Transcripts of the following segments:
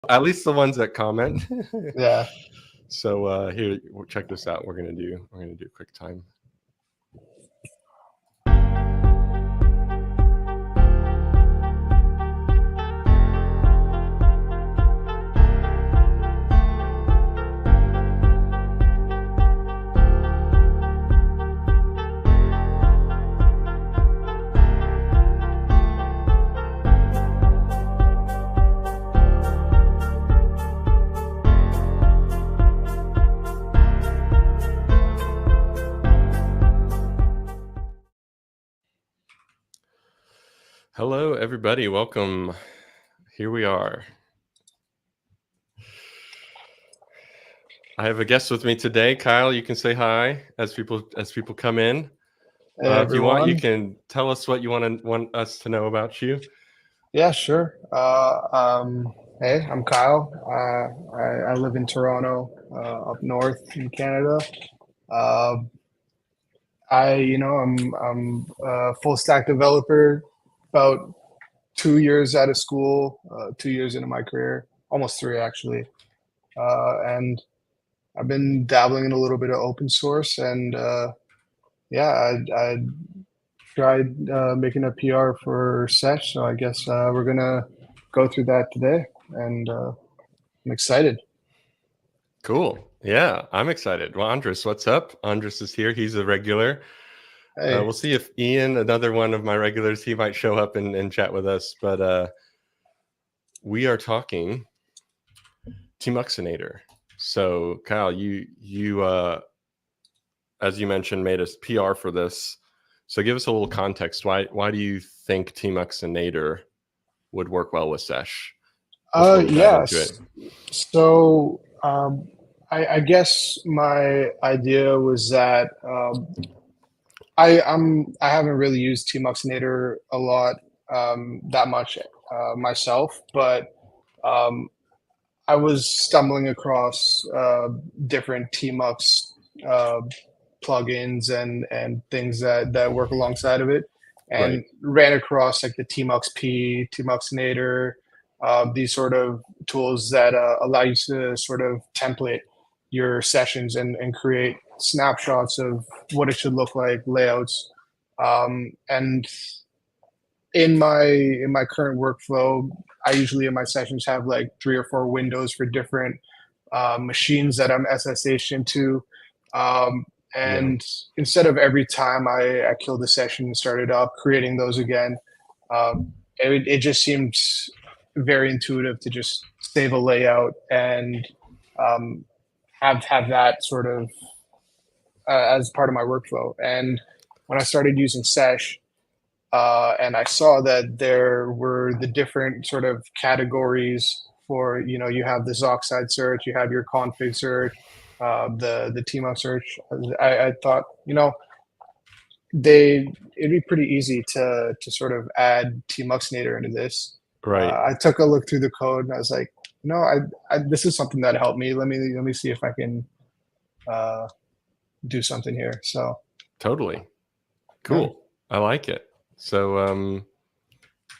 At least the ones that comment. Yeah. So here, check this out. We're gonna do QuickTime. Hello, everybody. Welcome. Here we are. I have a guest with me today. Kyle, you can say hi as people come in. Hey, if you want, you everyone. can tell us what you want us to know about you. Yeah, sure. Hey, I'm Kyle. I live in Toronto, up north in Canada. Uh, I'm a full stack developer. About 2 years out of school, 2 years into my career, almost three actually. And I've been dabbling in a little bit of open source, and yeah, I tried making a PR for Sesh, so I guess we're gonna go through that today, and I'm excited. Cool. Yeah, I'm excited. Well, Andres, what's up? Andres is here. He's a regular. Hey, We'll see if Ian, another one of my regulars, he might show up and chat with us. But we are talking Tmuxinator. So, Kyle, you as you mentioned, made a PR for this. So, give us a little context. Why do you think Tmuxinator would work well with Sesh? Before we dive into it. yes. So I guess my idea was that I haven't really used Tmuxinator a lot, that much myself, but um, I was stumbling across different tmux uh, plugins and things that work alongside of it, Right. and ran across like the tmux Tmuxinator, these sort of tools that allow you to sort of template your sessions and create snapshots of what it should look like, layouts, and in my current workflow, I usually in my sessions have like 3 or 4 windows for different machines that I'm SSH into. Um, and instead of every time I kill the session and start it up, creating those again, it just seems very intuitive to just save a layout and um, have that sort of as part of my workflow. And when I started using Sesh, and I saw that there were the different sort of categories for, you have this Oxide search, you have your config search, the tmux search. I thought, it'd be pretty easy to sort of add tmuxinator into this. Right. I took a look through the code and I was like, this is something that helped me. Let me see if I can do something here. So totally cool. Yeah. I like it. So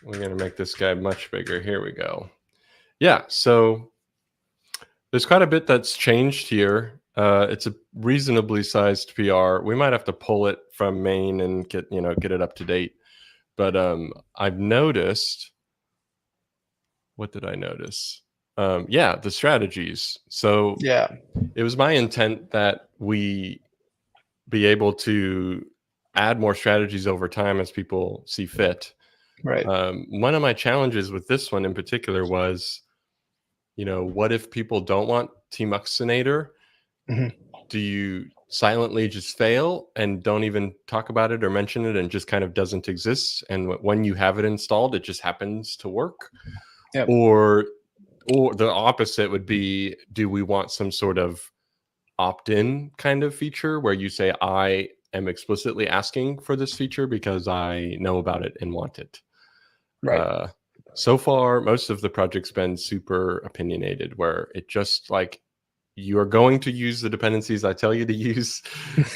we're going to make this guy much bigger. Here we go. Yeah, so there's quite a bit that's changed here. It's a reasonably sized PR. We might have to pull it from main and get it up to date. But I've noticed, what did I notice? Yeah, the strategies. So yeah, it was my intent that we be able to add more strategies over time as people see fit. right. One of my challenges with this one in particular was, what if people don't want Tmuxinator? Mm-hmm. Do you silently just fail and don't even talk about it or mention it and just kind of doesn't exist? And when you have it installed, it just happens to work? Yep. Or the opposite would be, do we want some sort of opt-in kind of feature where you say, I am explicitly asking for this feature because I know about it and want it? Right. So far, most of the project's been super opinionated, where it just like, you are going to use the dependencies I tell you to use,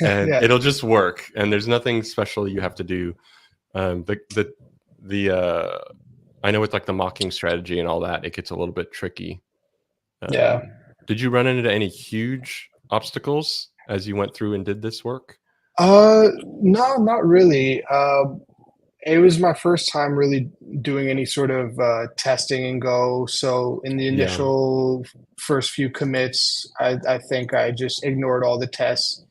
and Yeah. it'll just work. And there's nothing special you have to do. I know with like the mocking strategy and all that, it gets a little bit tricky. Yeah. Did you run into any huge obstacles as you went through and did this work? No, not really. It was my first time really doing any sort of testing in Go. So in the Yeah. initial first few commits, I think I just ignored all the tests.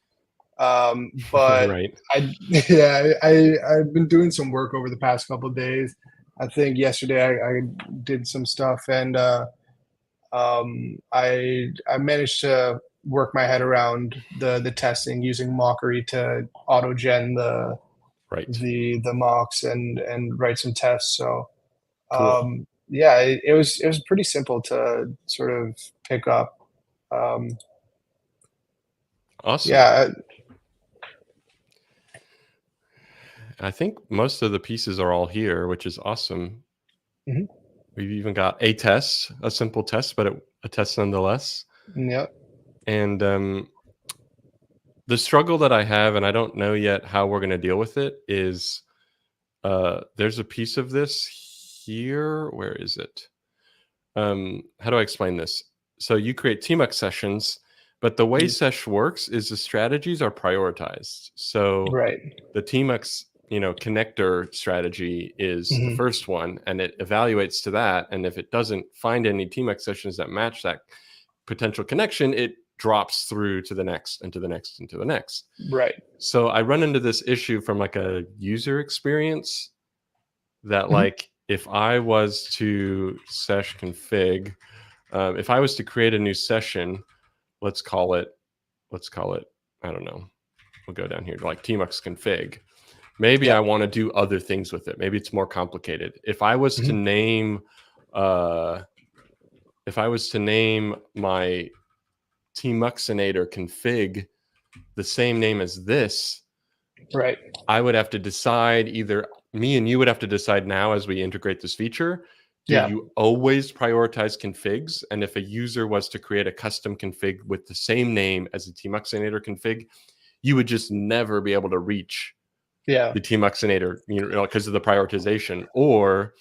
But Right. I, yeah, I've been doing some work over the past couple of days. I think yesterday I did some stuff, and I managed to work my head around the testing using Mockery to auto gen Right. the mocks and write some tests. So Cool. yeah, it was pretty simple to sort of pick up. Um, Awesome. yeah, I think most of the pieces are all here, which is awesome. mhm, We've even got a test, a simple test, but a test nonetheless. yeah, And the struggle that I have, and I don't know yet how we're going to deal with it, is there's a piece of this here. Where is it? How do I explain this? So you create tmux sessions, but the way mm, Sesh works is the strategies are prioritized. So right, the tmux, connector strategy is the hmm, first one, and it evaluates to that. And if it doesn't find any tmux sessions that match that potential connection, it drops through to the next and to the next and to the next. right, So I run into this issue from like a user experience that hmm, like if I was to sesh config, if I was to create a new session, let's call it, I don't know, we'll go down here to like tmux config. Maybe yeah, I want to do other things with it. Maybe it's more complicated. If I was to hmm, name, uh, if I was to name my Tmuxinator config the same name as this, right, I would have to decide, either me and you would have to decide now as we integrate this feature, do yeah, you always prioritize configs? And if a user was to create a custom config with the same name as the Tmuxinator config, you would just never be able to reach yeah, the Tmuxinator, because of the prioritization. Or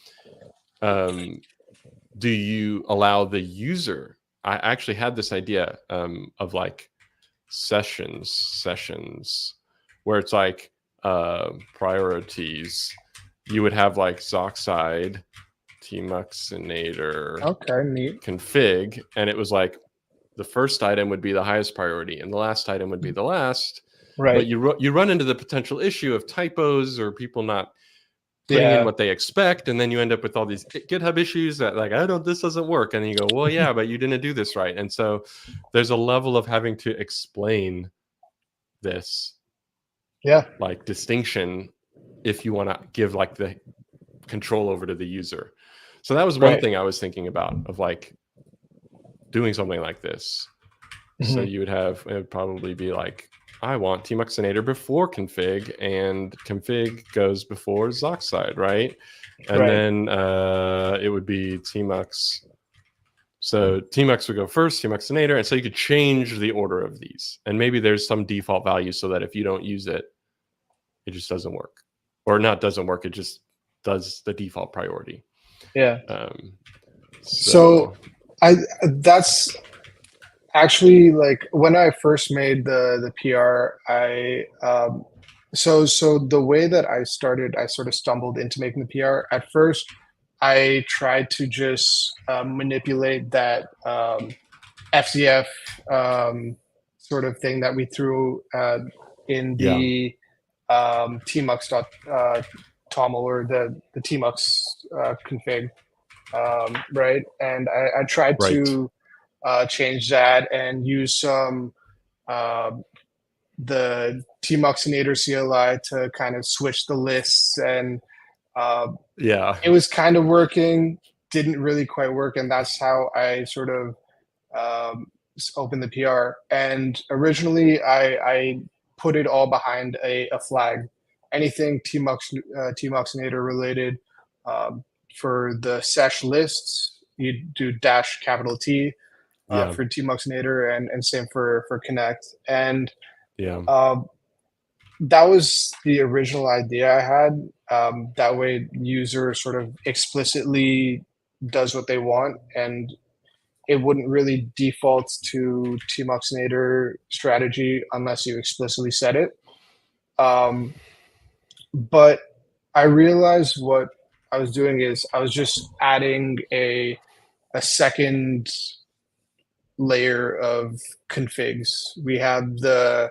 do you allow the user? I actually had this idea of like sessions where it's like priorities. You would have like Zoxide Tmuxinator okay, neat, config, and it was like the first item would be the highest priority and the last item would be the last. But right, you run into the potential issue of typos or people not putting in yeah, what they expect, and then you end up with all these GitHub issues that like, this doesn't work, and then you go, well, yeah, but you didn't do this right. And so there's a level of having to explain this yeah, like distinction if you want to give like the control over to the user. So that was one right, thing I was thinking about, of like doing something like this. So hmm, you would have, it would probably be like, I want Tmuxinator before config, and config goes before Zoxide, right? And right, then it would be Tmux. So Tmux would go first, Tmuxinator, and so you could change the order of these. And maybe there's some default value so that if you don't use it, it just doesn't work, or not doesn't work. It just does the default priority. yeah. Um, So so I that's actually like when I first made the PR, so the way that I started, I sort of stumbled into making the PR. At first, I tried to just manipulate that FCF sort of thing that we threw in yeah, the tmux toml, or the tmux config, right? And I tried right. to change that and use some uh, the Tmuxinator CLI to kind of switch the lists, and uh, Yeah, it was kind of working, didn't really quite work, and that's how I sort of um, opened the PR. And originally, I put it all behind a flag, anything Tmuxinator related. Um, for the sesh lists, you do dash capital T yeah, for Tmuxinator, and same for Connect. And yeah, uh, that was the original idea I had. That way, user sort of explicitly does what they want, and it wouldn't really default to Tmuxinator strategy unless you explicitly said it. But I realized what I was doing is I was just adding a second layer of configs. We have the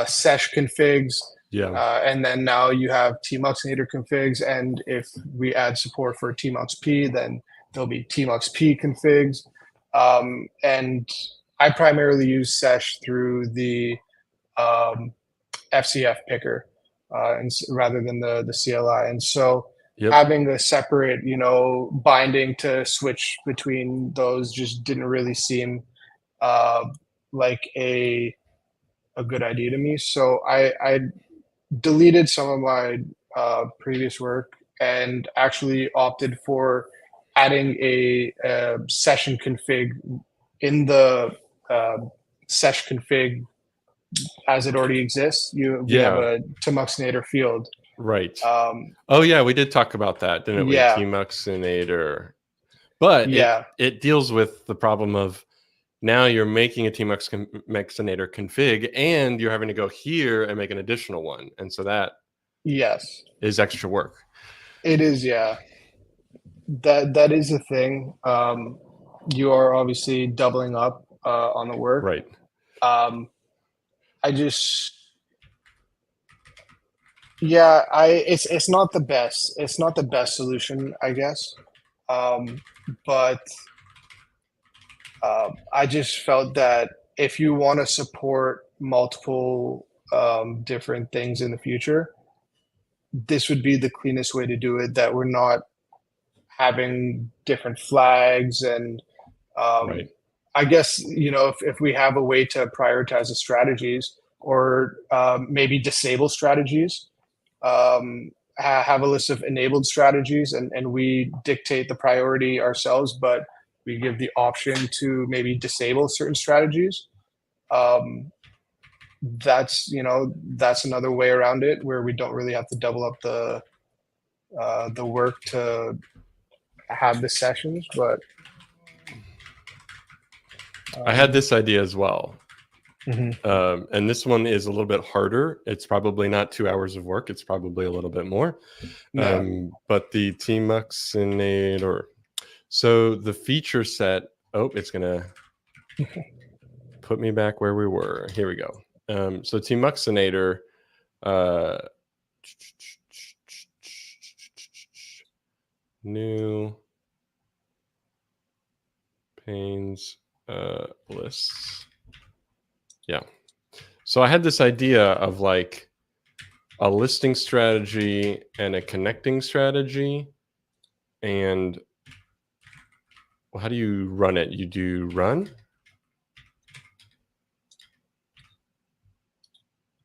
Sesh configs, and then now you have Tmuxinator configs. And if we add support for tmux then there'll be tmux configs. And I primarily use Sesh through the FCF picker, and rather than the CLI. And so having a separate, binding to switch between those just didn't really seem like a good idea to me. So I deleted some of my previous work and actually opted for adding a session config in the sesh config as it already exists. We have a Tmuxinator field. Right. Oh yeah, we did talk about that, didn't we? Tmuxinator. But it deals with the problem of now you're making a Tmuxinator config and you're having to go here and make an additional one. And so that is extra work. It is, yeah. That is a thing. You are obviously doubling up on the work. Right. It's not the best. It's not the best solution, I guess. But I just felt that if you want to support multiple different things in the future, this would be the cleanest way to do it, that we're not having different flags. And I guess, if we have a way to prioritize the strategies, or maybe disable strategies, have a list of enabled strategies, and we dictate the priority ourselves, but we give the option to maybe disable certain strategies. That's another way around it, where we don't really have to double up the work to have the sessions. But I had this idea as well. Mm-hmm. And this one is a little bit harder. It's probably not 2 hours of work. It's probably a little bit more. But the Tmuxinator. So the feature set, it's going to put me back where we were. Here we go. So Tmuxinator, new panes lists. Yeah. So I had this idea of like a listing strategy and a connecting strategy. And how do you run it? You do run?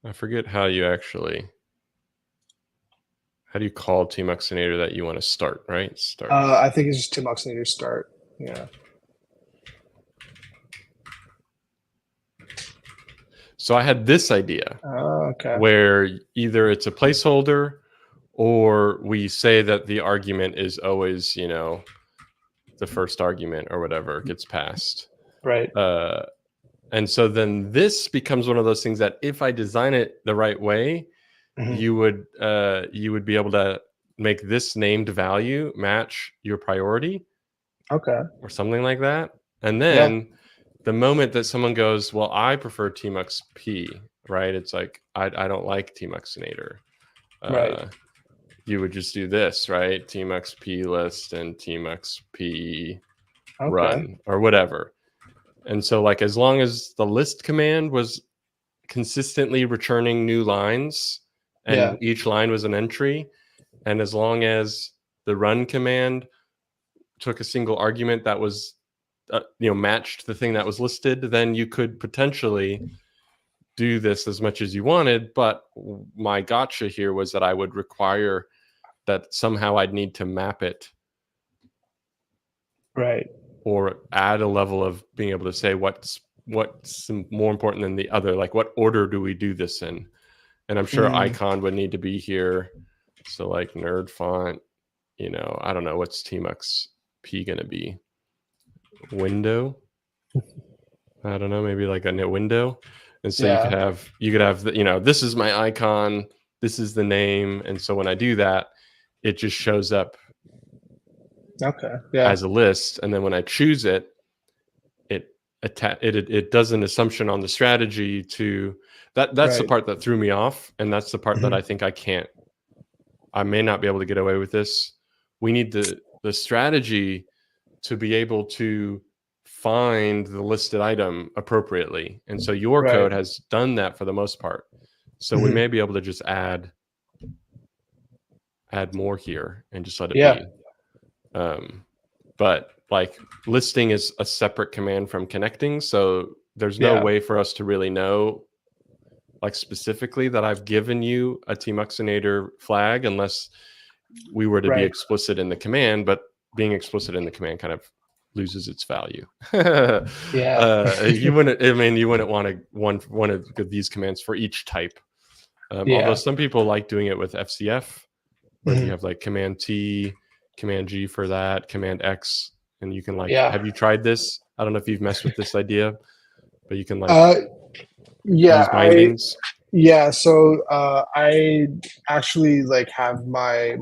I forget how do you call Tmuxinator that you want to start, right? Start. I think it's just Tmuxinator start. Yeah. So I had this idea where either it's a placeholder or we say that the argument is always, the first argument or whatever gets passed. Right. And so then this becomes one of those things that if I design it the right way, you would be able to make this named value match your priority. Or something like that. And then the moment that someone goes, well, I prefer tmux p, right? It's like, I don't like Tmuxinator. Right. You would just do this, right? Tmux p list and tmux p run or whatever. And so like, as long as the list command was consistently returning new lines and each line was an entry, and as long as the run command took a single argument that was matched the thing that was listed, then you could potentially do this as much as you wanted. But my gotcha here was that I would require that somehow I'd need to map it, right, or add a level of being able to say what's more important than the other, like what order do we do this in. And I'm sure icon would need to be here. So like nerd font, I don't know, what's tmux p gonna be? window. I don't know, maybe like a new window. And so Yeah. you could have the, this is my icon, this is the name. And so when I do that, it just shows up Okay. Yeah. as a list. And then when I choose it, it does an assumption on the strategy to that's the Right. part that threw me off. And that's the part that Mhm. I think I may not be able to get away with this. We need the strategy to be able to find the listed item appropriately. And so your Right. code has done that for the most part. So we Mhm. may be able to just add more here and just let it Yeah. be. But like listing is a separate command from connecting. So there's no Yeah. way for us to really know like specifically that I've given you a Tmuxinator flag unless we were to be Right. explicit in the command, but being explicit in the command kind of loses its value. Yeah. You wouldn't want one of these commands for each type. Although Yeah. some people like doing it with FCF, where you Mhm. have like Command T, Command G for that, Command X, and you can like, Yeah. have you tried this? I don't know if you've messed with this idea, but you can like Uh, yeah. use bindings. Yeah. So I actually like have my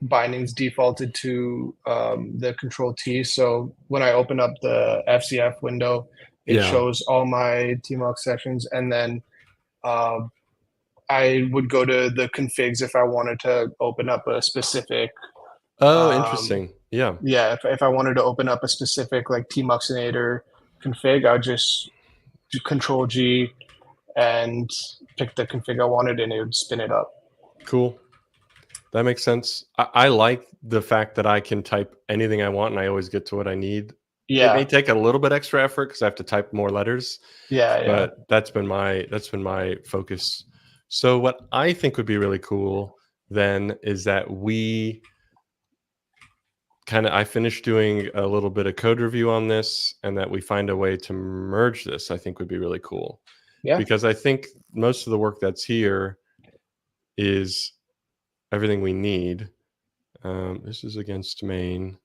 bindings defaulted to the Control T. So when I open up the FCF window, it Yeah. shows all my tmux sessions, and then uh, I would go to the configs if I wanted to open up a specific Oh, um, interesting. Yeah. yeah, if I wanted to open up a specific like Tmuxinator config, I would just do Control G and pick the config I wanted, and it would spin it up. Cool. That makes sense. I like the fact that I can type anything I want and I always get to what I need. It may Yeah, take a little bit extra effort because I have to type more letters, yeah. but that's been my focus. So what I think would be really cool then is that I finished doing a little bit of code review on this and that we find a way to merge this. I think would be really cool Yeah. because I think most of the work that's here is everything we need. This is against main.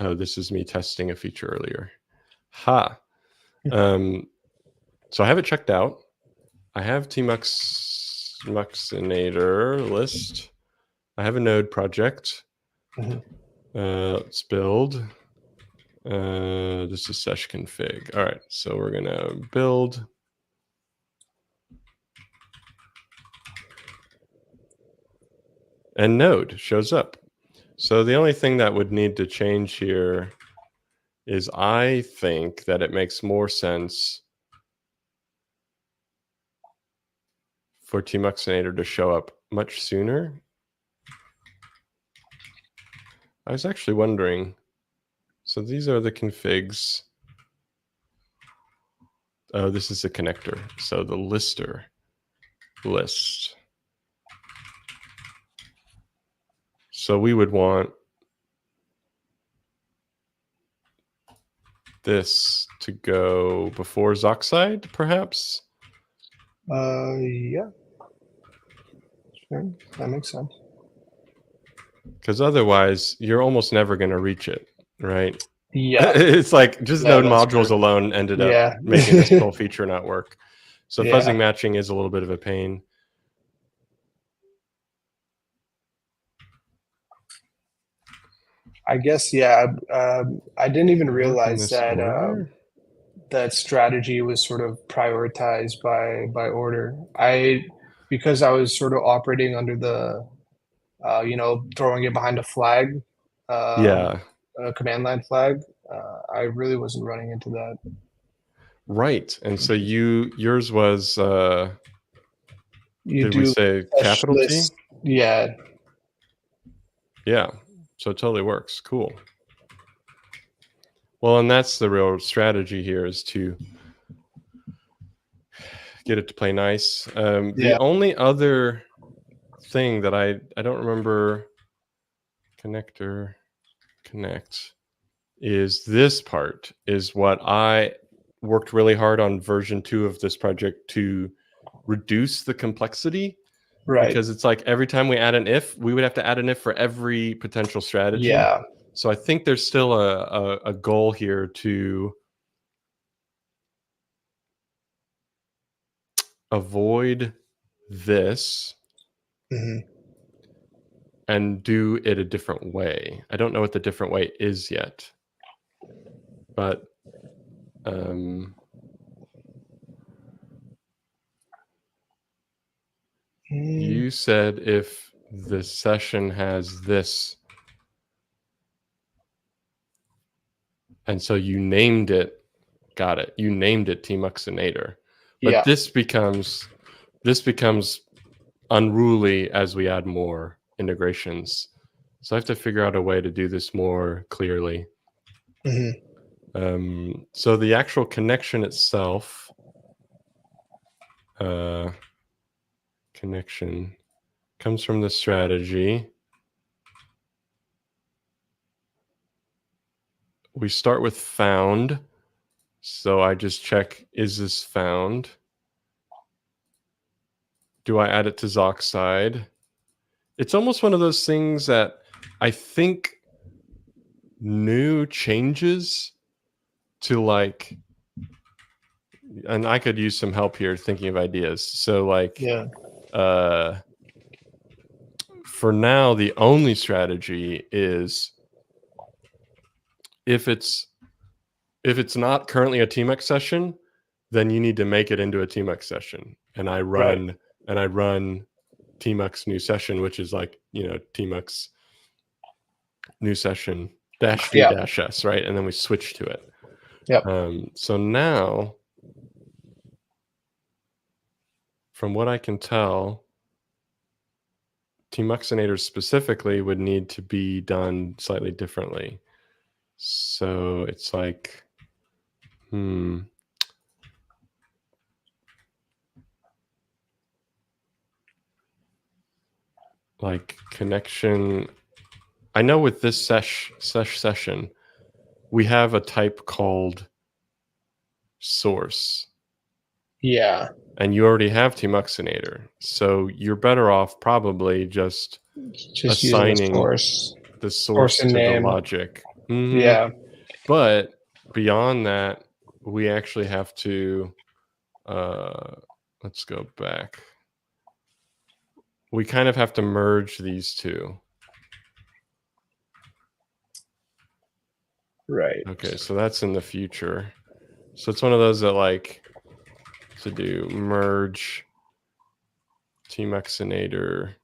Oh, this is me testing a feature earlier. Ha. So I have it checked out. I have Tmuxinator list. I have a node project. Mhm. Let's build. This is Sesh config. All right, so we're gonna build. And node shows up. So the only thing that would need to change here is I think that it makes more sense for Tmuxinator to show up much sooner. I was actually wondering, so these are the configs. Oh, this is a connector. So the lister list. So we would want this to go before Zoxide, perhaps? Yeah. Sure. That makes sense. Because otherwise, you're almost never going to reach it, right? Yeah. It's like just Yeah, node that's modules true. alone ended up Yeah. making this whole feature not work. So Yeah. fuzzing matching is a little bit of a pain. I guess, yeah. I didn't even Work in realize this that order. that strategy was sort of prioritized by order. Because I was sort of operating under the throwing it behind a flag, um, Yeah, a command line flag. I really wasn't running into that. right. And so yours was You did we do say Sesh capital T? list, yeah, Yeah. So it totally works. Cool. Well, and that's the real strategy here is to get it to play nice. The yeah, only other thing that I don't remember connector connect is this part is what I worked really hard on version 2 of this project to reduce the complexity right, because it's like every time we add an if, we would have to add an if for every potential strategy. yeah, So I think there's still a goal here to avoid this and do it a different way. I don't know what the different way is yet, but you said if the session has this, and so you named it. Got it. You named it Tmuxinator, but Yeah. this becomes unruly as we add more integrations. So I have to figure out a way to do this more clearly. So the actual connection itself, connection comes from the strategy. We start with found. So I just check, is this found? Do I add it to Zoxide? It's almost one of those things that I think new changes to like, and I could use some help here thinking of ideas. So like, for now, the only strategy is if it's not currently a tmux session, then you need to make it into a tmux session. And I run tmux new session, which is like, tmux new session -v -s, right? And then we switch to it. So now, from what I can tell, Tmuxinator specifically would need to be done slightly differently. So it's like, like connection. I know with this sesh session, we have a type called source. Yeah. And you already have Tmuxinator. So you're better off probably just assigning the source to the logic. Yeah. But beyond that, we actually have to, let's go back. We kind of have to merge these two. Right. Okay, so that's in the future. So it's one of those that like to do merge Tmuxinator.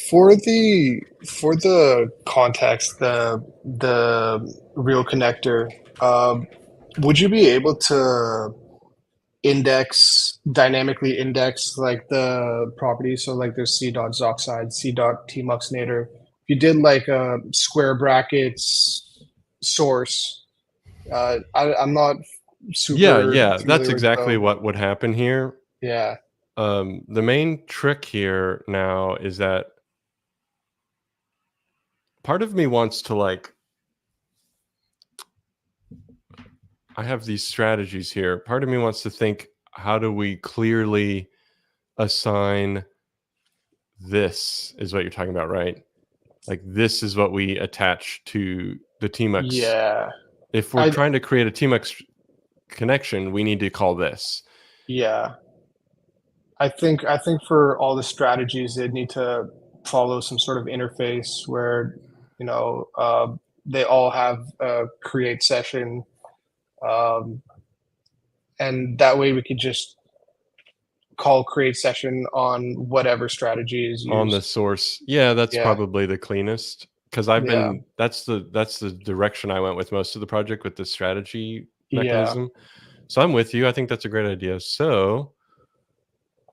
For the context, the real connector, would you be able to dynamically index like the properties? So like there's c.zoxide, c.tmuxinator. If you did like a square brackets source, I'm not super Yeah, that's familiar with exactly the what would happen here. yeah. The main trick here now is that part of me wants to like, I have these strategies here. Part of me wants to think, how do we clearly assign this is what you're talking about, right? Like this is what we attach to the tmux. Yeah. If we're trying to create a tmux connection, we need to call this. Yeah. I think for all the strategies, they need to follow some sort of interface where, they all have a create session. And that way we could just call create session on whatever strategy is On the used. source. Yeah, that's probably the cleanest. Because that's the direction I went with most of the project with the strategy mechanism. So I'm with you. I think that's a great idea. So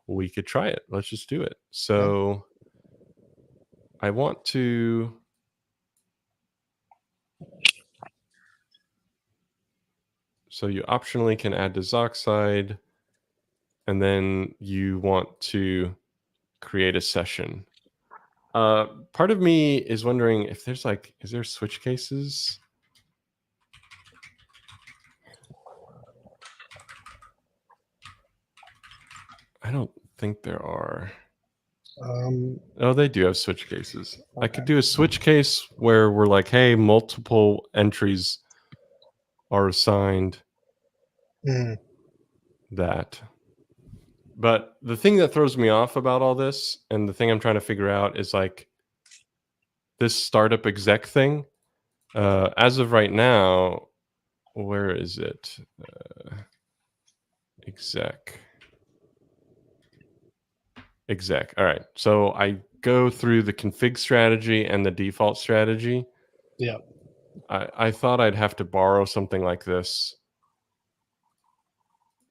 we could try it. Let's just do it. So I want to. So you optionally can add Desoxide, and then you want to create a session. Part of me is wondering if there's like, is there switch cases? I don't think there are. Oh, they do have switch cases. Okay. I could do a switch case where we're like, hey, multiple entries are assigned that. But the thing that throws me off about all this, and the thing I'm trying to figure out, is like this startup exec thing. As of right now, where is it? Exec. All right. So I go through the config strategy and the default strategy. Yeah. I thought I'd have to borrow something like this,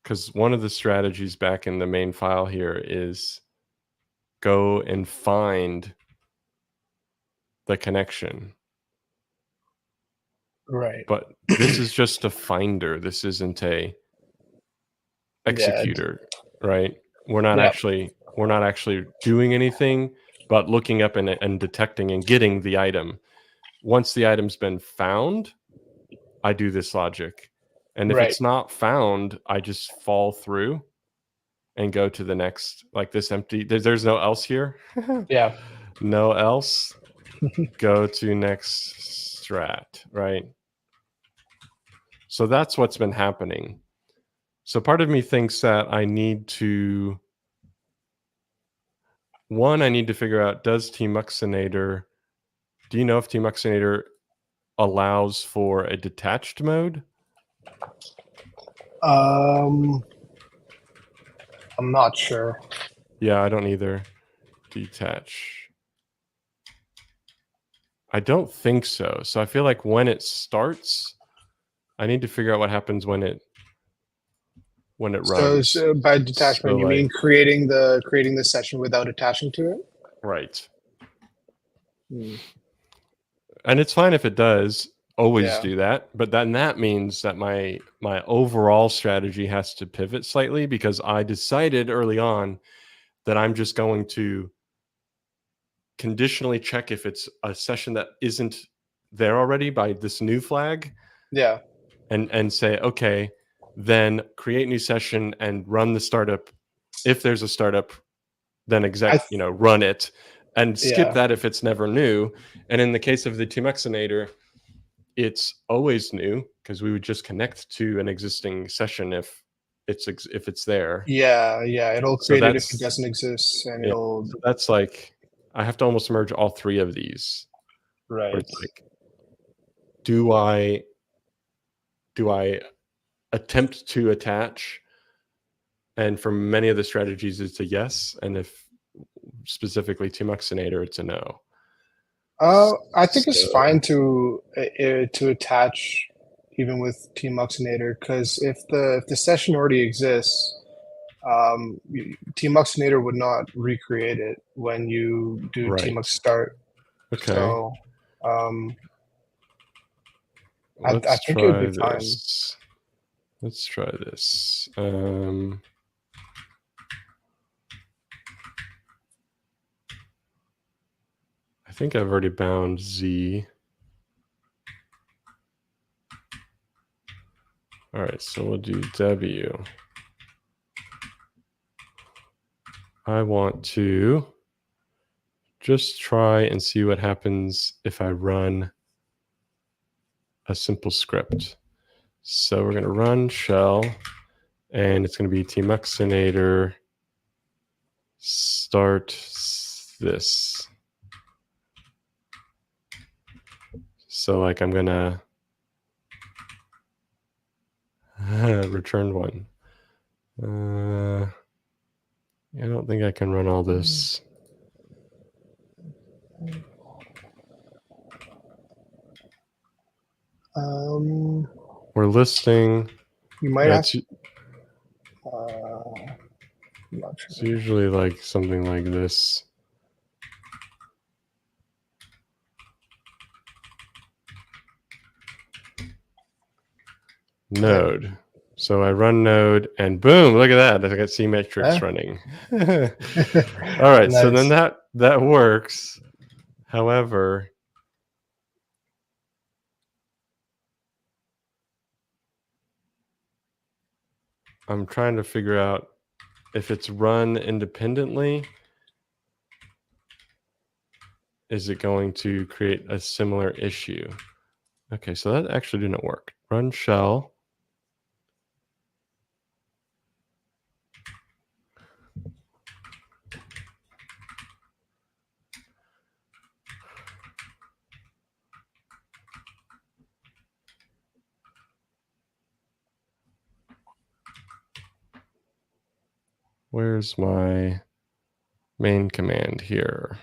because one of the strategies back in the main file here is go and find the connection. Right. But this is just a finder. This isn't a executor, right? We're not actually doing anything but looking up and detecting and getting the item. Once the item's been found, I do this logic. And if Right. it's not found, I just fall through and go to the next, like this empty. There's no else here. Yeah. No else. Go to next strat, right? So that's what's been happening. So part of me thinks that I need to, one, I need to figure out, does Tmuxinator, do you know if Tmuxinator allows for a detached mode? I'm not sure. Yeah, I don't either. Detach. I don't think so. So I feel like when it starts, I need to figure out what happens when it runs. So by detachment, So you mean creating the session without attaching to it? right. And it's fine if it does always do that, but then that means that my overall strategy has to pivot slightly, because I decided early on that I'm just going to conditionally check if it's a session that isn't there already by this new flag. Yeah. And say, okay, then create new session and run the startup. If there's a startup, then run it, and skip that if it's never new. And in the case of the Tmuxinator, it's always new, because we would just connect to an existing session if it's there. Yeah, it'll create it if it doesn't exist, and it'll. So that's like, I have to almost merge all three of these. Right. It's like, do I attempt to attach? And for many of the strategies, it's a yes, and if specifically Tmuxinator, it's a no. I think it's fine to attach even with Tmuxinator, because if the session already exists, Tmuxinator would not recreate it when you do tmux start. Okay. So I Let's think it would be try fine. this. Let's try this. I think I've already bound Z. All right, so we'll do W. I want to just try and see what happens if I run a simple script. So we're going to run shell, and it's going to be Tmuxinator start this. So like, I'm going to return one. I don't think I can run all this. We're listing. You might have. I'm not sure. It's usually like something like this. Node. So I run node, and boom, look at that. I got C matrix running. All right, so then that works. However, I'm trying to figure out if it's run independently. is it going to create a similar issue? Okay, so that actually didn't work. Run shell. Where's my main command here?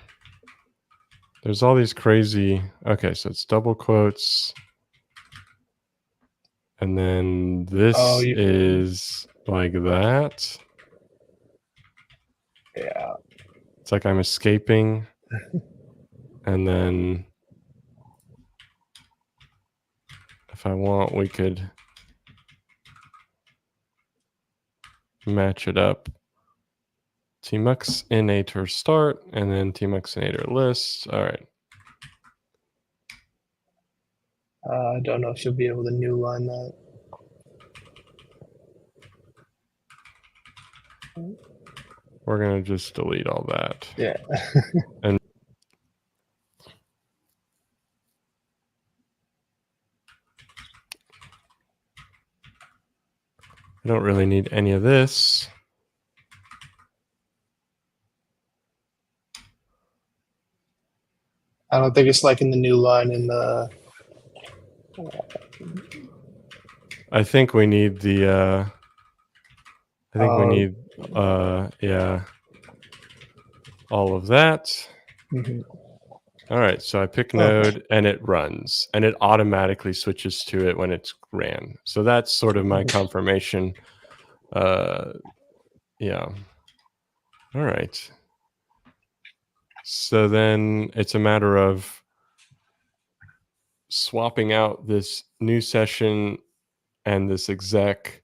There's all these crazy, okay, so it's double quotes. And then this is like that. Yeah. It's like I'm escaping. And then if I want, we could match it up. Tmuxinator start and then Tmuxinator list. All right. I don't know if you'll be able to new line that. We're going to just delete all that. Yeah. And I don't really need any of this. I don't think it's like in the new line in the. I think we need the, we need, yeah, all of that. Mhm. All right, so I pick node and it runs and it automatically switches to it when it's ran. So that's sort of my confirmation. Yeah. All right. So then it's a matter of swapping out this new session and this exec,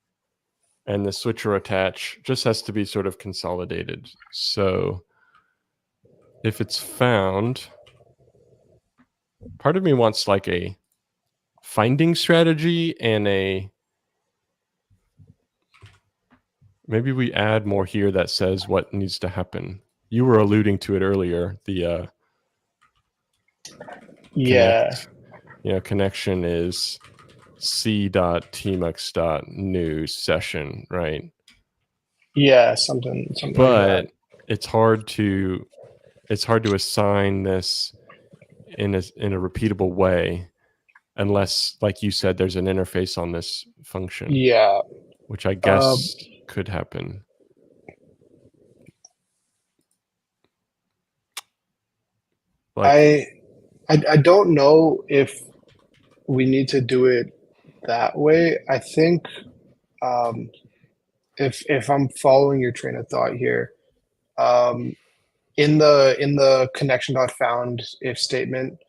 and the switcher attach just has to be sort of consolidated. So if it's found, part of me wants like a finding strategy and maybe we add more here that says what needs to happen. You were alluding to it earlier, the connect, connection is c.tmux.new session, right? Yeah, something But like that. it's hard to assign this in a repeatable way unless, like you said, there's an interface on this function. Yeah. Which I guess could happen. Like, I don't know if we need to do it that way. I think if I'm following your train of thought here, in the connection.found if statement,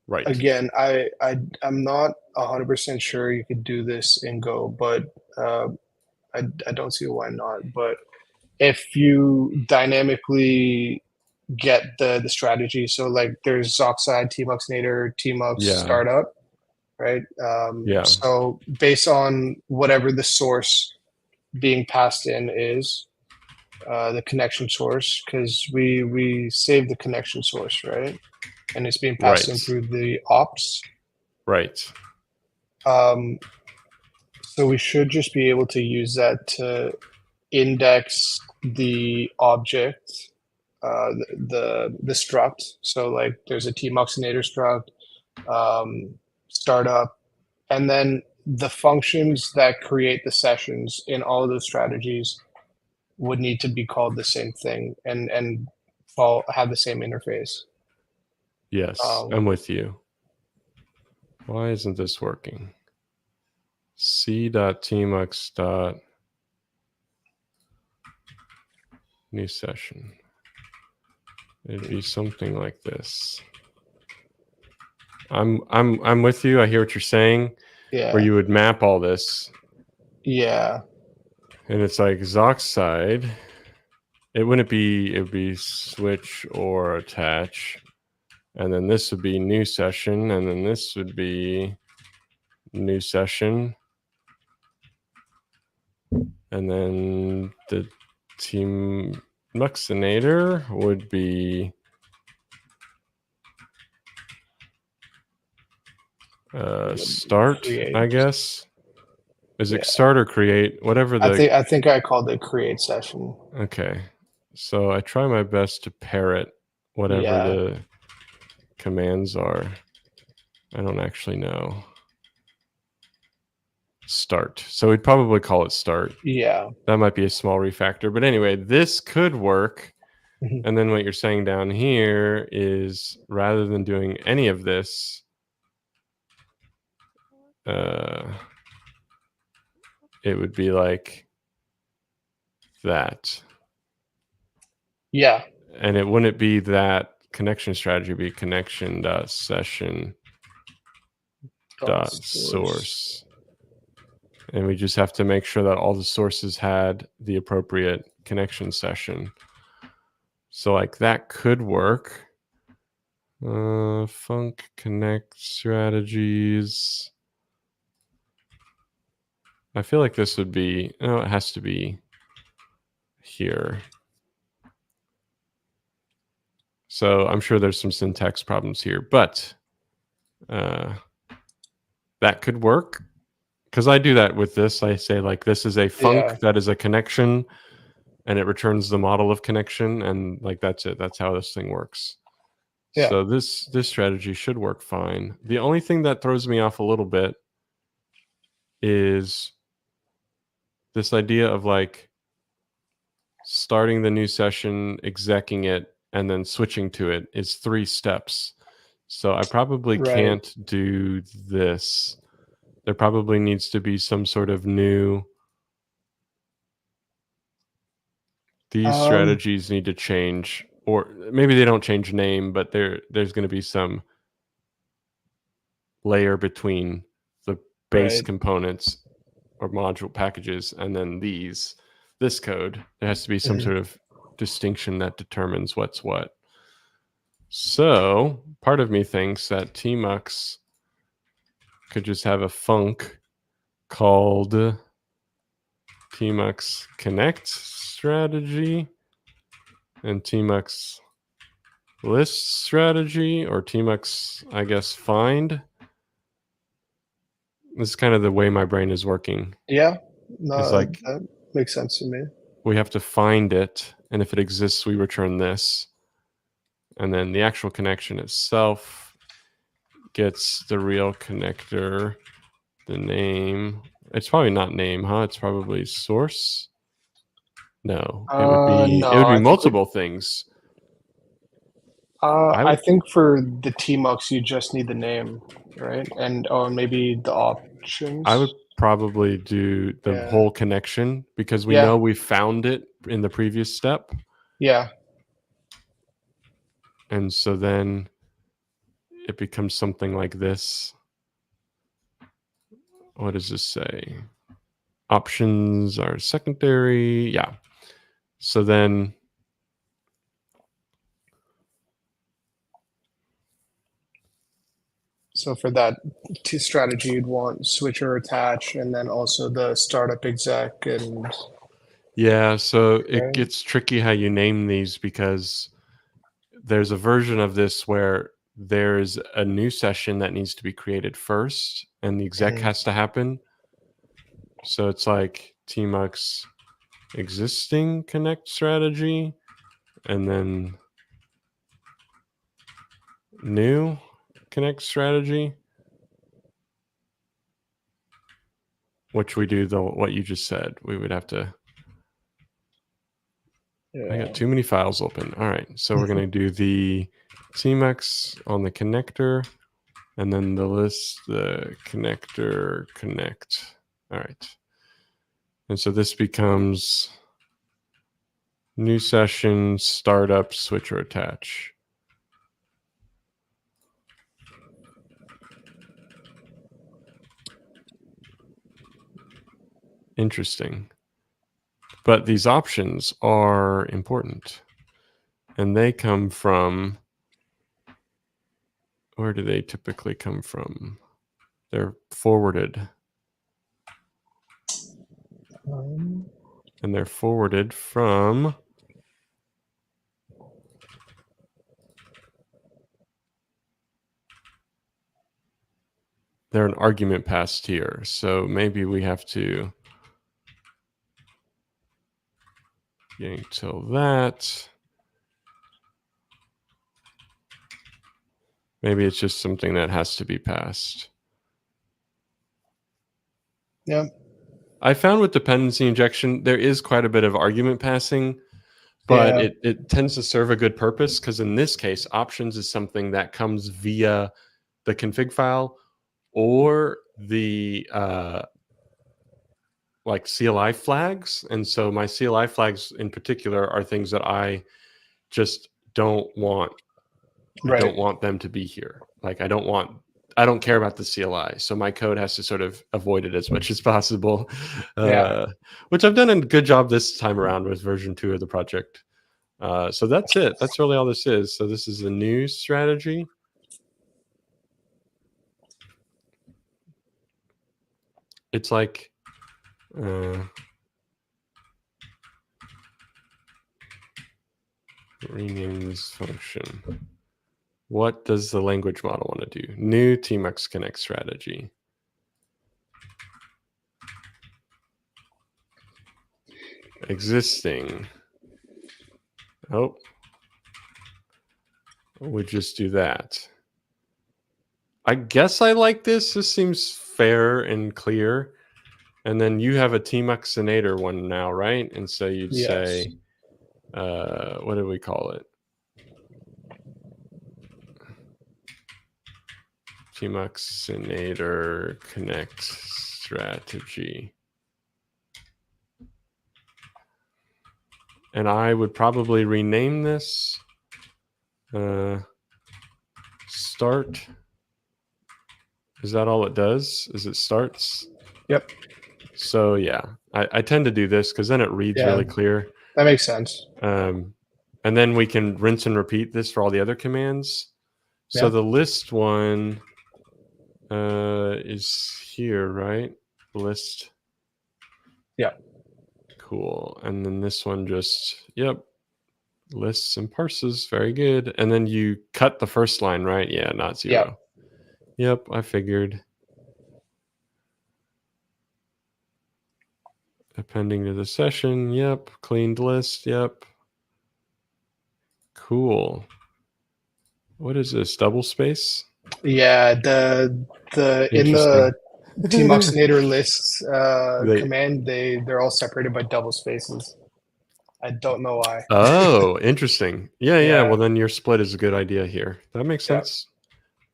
right. Again, I'm not 100% sure you could do this in Go, but I don't see why not. But if you dynamically get the strategy, so like there's Zoxide, Tmuxinator, Tmux startup, right? So based on whatever the source being passed in is, the connection source, because we save the connection source, right? And it's being passed in through the ops. Right. So we should just be able to use that to index the object, the struct. So like there's a Tmuxinator struct, startup, and then the functions that create the sessions in all of those strategies would need to be called the same thing and have the same interface. Yes, I'm with you. Why isn't this working? c.tmux. New session. It'd be something like this. I'm with you. I hear what you're saying. Yeah. Where you would map all this. Yeah. And it's like Zoxide. It wouldn't be, it would be switch or attach. And then this would be new session. And then this would be new session. And then the Tmuxinator would be Start, create. I guess. Is Yeah. it start or create? Whatever the. I think I called it create session. Okay. So I try my best to parrot whatever Yeah. the commands are. I don't actually know. Start. So we'd probably call it start. Yeah. That might be a small refactor. But anyway, this could work. Mhm. And then what you're saying down here is rather than doing any of this, it would be like that. Yeah. And it wouldn't be that connection strategy, be connection dot session dot source. And we just have to make sure that all the sources had the appropriate connection session. So like that could work. Func connect strategies. I feel like this would be, oh, it has to be here. So I'm sure there's some syntax problems here, but that could work. Because I do that with this. I say like this is a func that is a connection and it returns the model of connection, and like that's it. That's how this thing works. Yeah. So this strategy should work fine. The only thing that throws me off a little bit is this idea of like starting the new session, execing it, and then switching to it is 3 steps. So I probably can't do this. There probably needs to be some sort of new. These strategies need to change, or maybe they don't change name, but there's going to be some layer between the base components or module packages and then this code. There has to be some sort of distinction that determines what's what. So part of me thinks that tmux could just have a func called tmux connect strategy and tmux list strategy, or tmux, I guess, find. This is kind of the way my brain is working. Yeah. It's No, like that makes sense to me. we have to find it, and if it exists, we return this. And then the actual connection itself gets the real connector, the name. It's probably not name, huh? It's probably source. No, it would be No, I think multiple things. I think for the tmux you just need the name, right? And or maybe the options. I would probably do the whole connection because we know we found it in the previous step. Yeah. And so then it becomes something like this. What does this say? Options are secondary. Yeah. So then so for that strategy, you'd want switcher attach and then also the startup exec and yeah, so it gets tricky how you name these because there's a version of this where there's a new session that needs to be created first and the exec has to happen. So it's like tmux existing connect strategy and then new connect strategy, which we do what you just said. We would have to. I got too many files open. All right, so we're going to do the tmux on the connector and then the list, the connector connect. All right. And so this becomes new session, startup, switch or attach. Interesting. But these options are important. And they come from, where do they typically come from? They're forwarded. And they're forwarded from they're an argument passed here. So maybe we have to yank till that. Maybe it's just something that has to be passed. Yeah. I found with dependency injection, there is quite a bit of argument passing, but Yeah. it tends to serve a good purpose, because in this case, options is something that comes via the config file or the like CLI flags. And so my CLI flags in particular are things that I just don't want. I Right. don't want them to be here. Like I don't care about the CLI. So my code has to sort of avoid it as much as possible, Yeah. which I've done a good job this time around with version 2 of the project. So that's it. That's really all this is. So this is a new strategy. It's like rename this function. What does the language model want to do? New tmux connect strategy. Existing. Oh, we just do that. I guess I like this. This seems fair and clear. And then you have a Tmuxinator one now, right? And so you'd Yes. say, what do we call it? Tmuxinator connect strategy. And I would probably rename this start. Is that all it does? Is it starts? Yep. So yeah, I tend to do this because then it reads really clear. That makes sense. And then we can rinse and repeat this for all the other commands. So Yeah. the list one is here, right? List. Yeah. Cool. And then this one just, yep, lists and parses. Very good. And then you cut the first line, right? Yeah, not 0. Yep, I figured. Appending to the session. Yep. Cleaned list. Yep. Cool. What is this? Double space? Yeah. The in the Tmuxinator lists command, they're all separated by double spaces. I don't know why. Oh, interesting. Yeah. Yeah. Well, then your split is a good idea here. That makes Yeah. sense.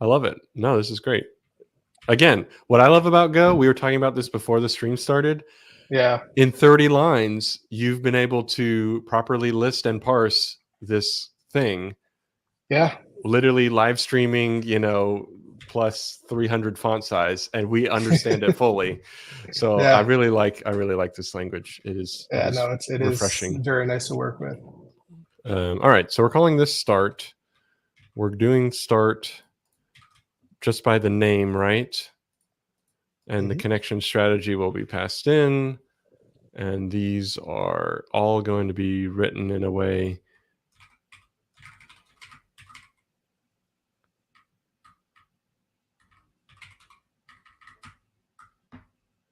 I love it. No, this is great. Again, what I love about Go, we were talking about this before the stream started. Yeah. In 30 lines, you've been able to properly list and parse this thing. Yeah. Literally live streaming, plus 300 font size, and we understand it fully. So Yeah. I really like this language. It is It refreshing. is very nice to work with. All right, so we're calling this start. We're doing start just by the name, right? And the connection strategy will be passed in. And these are all going to be written in a way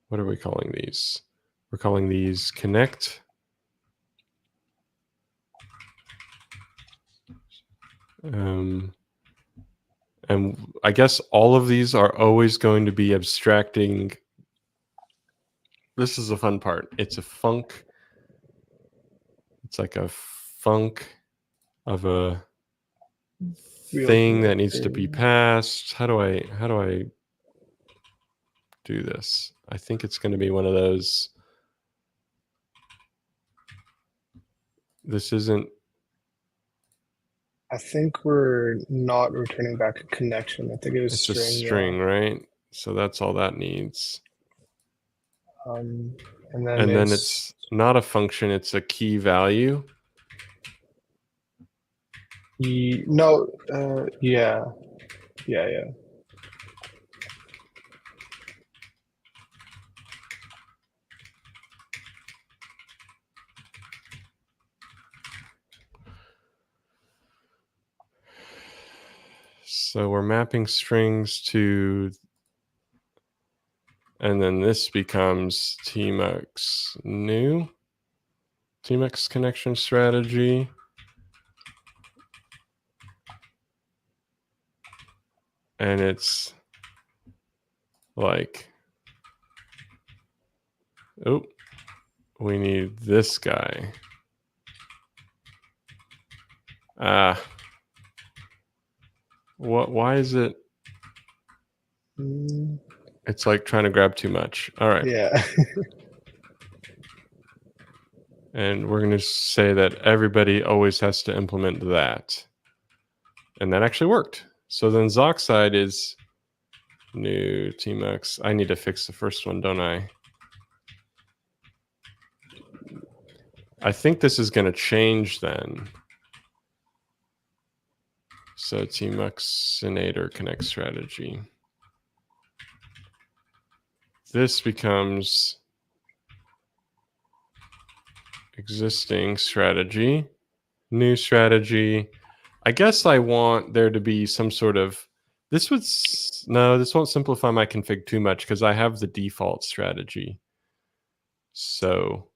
what are we calling these? We're calling these connect. And I guess all of these are always going to be abstracting. This is the fun part. It's a func. It's like a func of a thing that needs to be passed. How do I do this? I think it's going to be one of those. This isn't. I think we're not returning back a connection. I think it was It's string. a string, right? So that's all that needs. And then it's not a function, it's a key value. No, yeah. So we're mapping strings to And then this becomes tmux new, tmux connection strategy. And it's like, oh, we need this guy. Why is it? It's like trying to grab too much. All right. Yeah. And we're going to say that everybody always has to implement that. And that actually worked. So then Zoxide is new tmux. I need to fix the first one, don't I? I think this is going to change then. So Tmuxinator connect strategy. This becomes existing strategy, new strategy. I guess I want there to be some sort of, this would, no, this won't simplify my config too much because I have the default strategy. So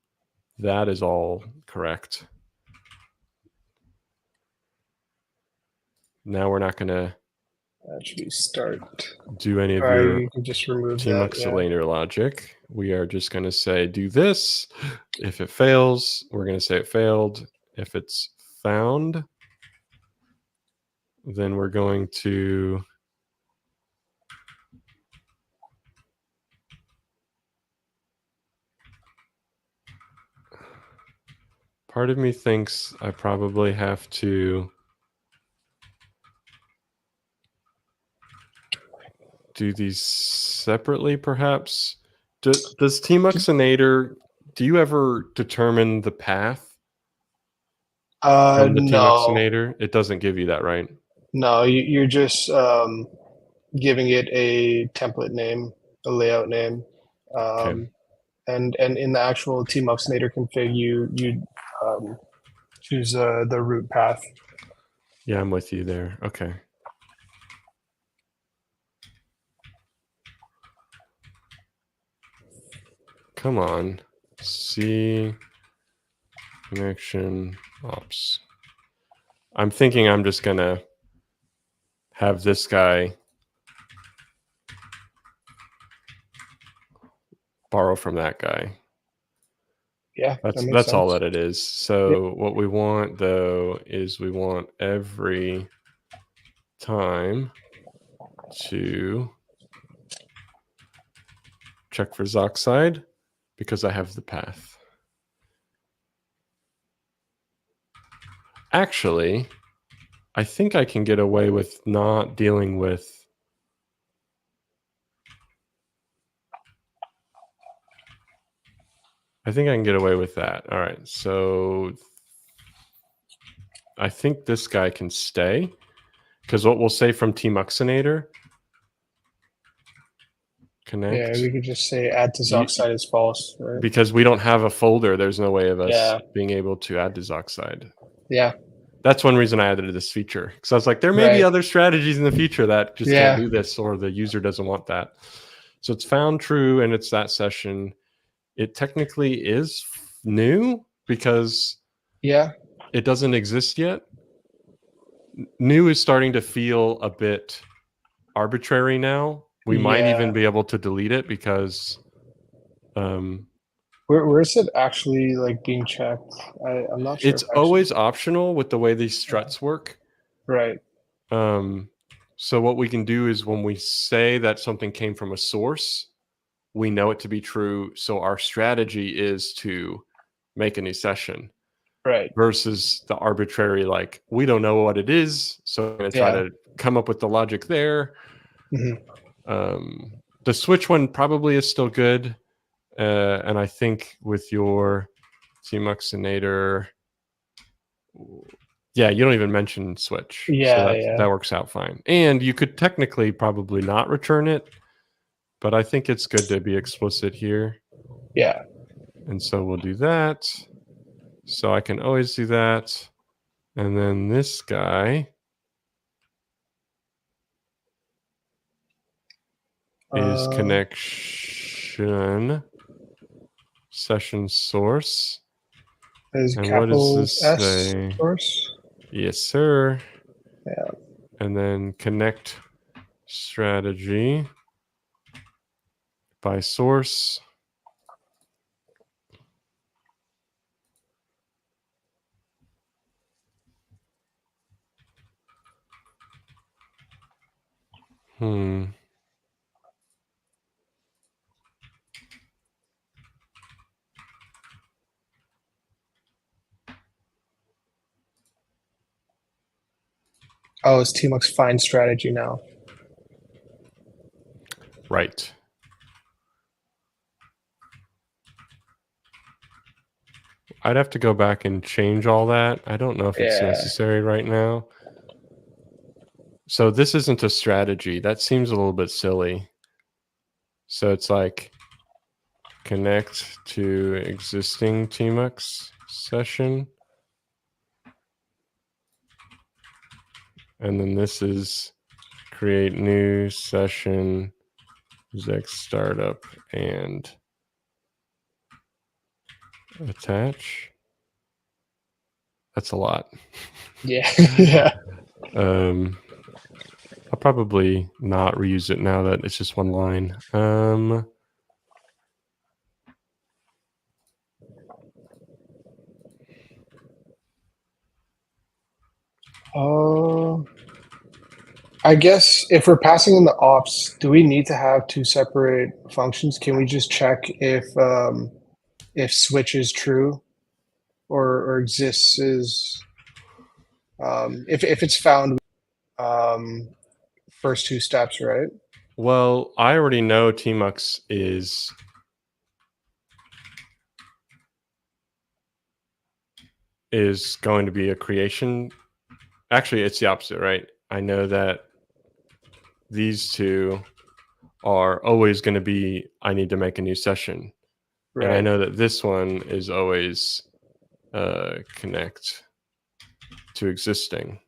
that is all correct. Now we're not going to actually start. do any of your You can just remove Tmuxinator logic. We are just going to say do this. If it fails, we're going to say it failed. If it's found, then we're going to part of me thinks I probably have to do these separately, perhaps. Does Tmuxinator, do you ever determine the path from the No, Tmuxinator? It doesn't give you that, right? no. You're just giving it a template name, a layout name, Okay. and in the actual Tmuxinator config, you choose the root path. Yeah, I'm with you there. Okay. Come on. C connection ops. I'm thinking I'm just going to have this guy borrow from that guy. Yeah, That's all that it is. So what we want though is we want every time to check for Zoxide because I have the path. Actually, I think I can get away with not dealing with I think I can get away with that. All right. So I think this guy can stay because what we'll say from Tmuxinator connect. Yeah, we could just say add to Zoxide is false, right? Because we don't have a folder, there's no way of us being able to add to Zoxide. Yeah. That's one reason I added this feature. Because I was like, there may be other strategies in the future that just can't do this, or the user doesn't want that. So it's found true, and it's that session. It technically is new because it doesn't exist yet. New is starting to feel a bit arbitrary now. We might even be able to delete it because where is it actually like being checked? I'm not sure. It's always optional with the way these struts work. Right. So what we can do is when we say that something came from a source, we know it to be true. So our strategy is to make a new session. Right. Versus the arbitrary, like, we don't know what it is. So I'm going to try to come up with the logic there. The switch one probably is still good. And I think with your Tmuxinator, yeah, you don't even mention switch. So that works out fine. And you could technically probably not return it, but I think it's good to be explicit here. Yeah. And so we'll do that. So I can always do that. And then this guy is connection session source. Is And what capital does this S say? source? Yes, sir. Yeah. And then connect strategy by source. Oh, it's tmux find strategy now. Right. I'd have to go back and change all that. I don't know if it's necessary right now. So this isn't a strategy. That seems a little bit silly. So it's like connect to existing tmux session. And then this is create new session, exec startup, and attach. That's a lot. Yeah. Yeah. I'll probably not reuse it now that it's just one line. I guess if we're passing in the ops, do we need to have two separate functions? Can we just check if switch is true or exists is if it's found first two steps, right? Well, I already know tmux is going to be a creation. Actually, it's the opposite, right? I know that these two are always going to be, I need to make a new session. Right. And I know that this one is always connect to existing.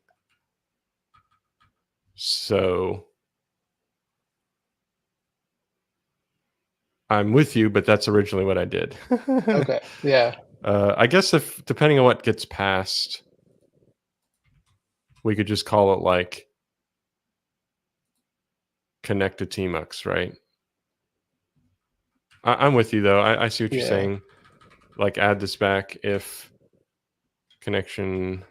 So I'm with you, but that's originally what I did. Okay. Yeah. I guess if depending on what gets passed, we could just call it like connect to tmux, right? I'm with you though. I see what you're saying. Like add this back if connection.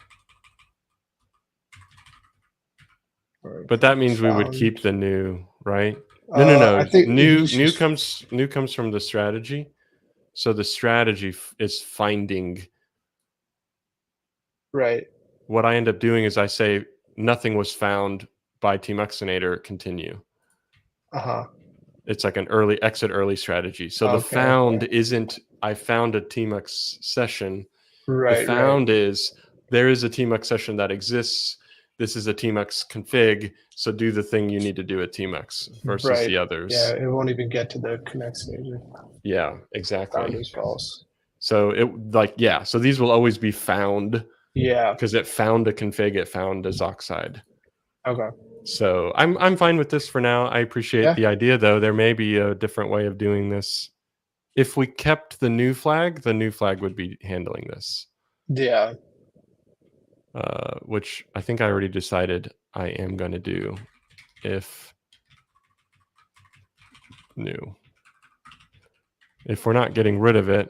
But that means we would keep the new, right? No. I think New comes from the strategy. So the strategy is finding. Right. What I end up doing is I say nothing was found by Tmuxinator, continue. It's like an exit early strategy. So the found isn't I found a tmux session. Right. The found is there is a tmux session that exists. This is a tmux config. So do the thing you need to do at tmux versus the others. Yeah, it won't even get to the connect stage. Yeah, exactly. Found is false. So so these will always be found. Yeah. Because it found a config, it found a Zoxide. Okay. So I'm fine with this for now. I appreciate the idea, though. There may be a different way of doing this. If we kept the new flag would be handling this. Yeah. Which I think I already decided I am going to do if new. If we're not getting rid of it.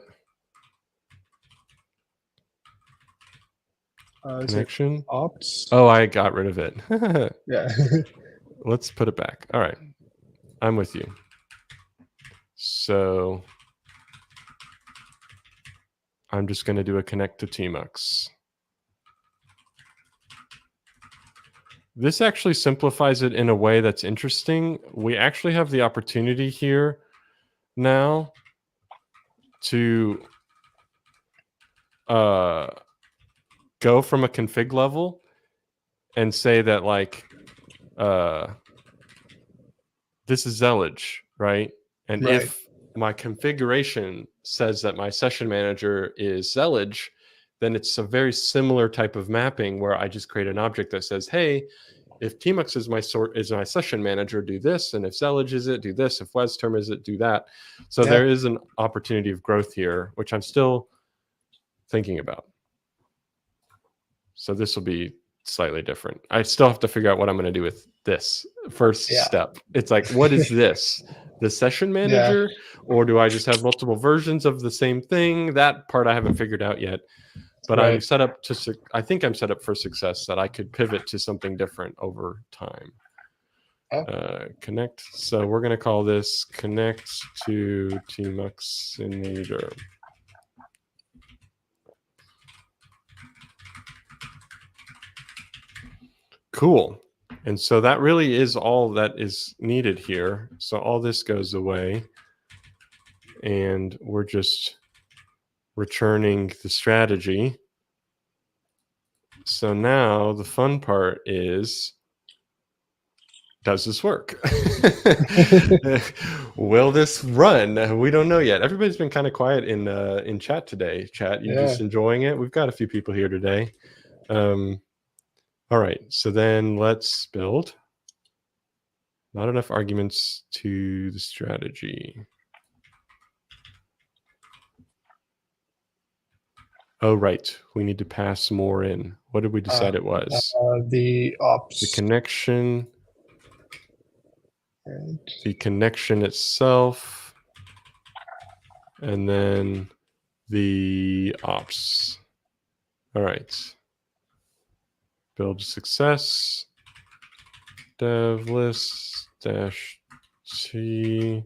Connection. Ops? Oh, I got rid of it. Yeah. Let's put it back. All right. I'm with you. So I'm just going to do a connect to tmux. This actually simplifies it in a way that's interesting. We actually have the opportunity here now to go from a config level and say that like this is Zellage, right? And if my configuration says that my session manager is Zellage, then it's a very similar type of mapping where I just create an object that says, hey, if tmux is my session manager, do this, and if Zellige is it, do this, if WesTerm is it, do that. So there is an opportunity of growth here, which I'm still thinking about. So this will be slightly different. I still have to figure out what I'm going to do with this first step. It's like, what is this? The session manager? Or do I just have multiple versions of the same thing? That part I haven't figured out yet. But I'm set up to, I think I'm set up for success, that I could pivot to something different over time. Connect. So we're going to call this connect to Tmuxinator. Cool. And so that really is all that is needed here. So all this goes away, and we're just returning the strategy. So now the fun part is, does this work? Will this run? We don't know yet. Everybody's been kind of quiet in chat today. Chat, you just enjoying it? We've got a few people here today. All right, so then let's build. Not enough arguments to the strategy. Oh, right. We need to pass more in. What did we decide it was? The ops. The connection. The connection itself. And then the ops. All right. Build success. Dev list dash T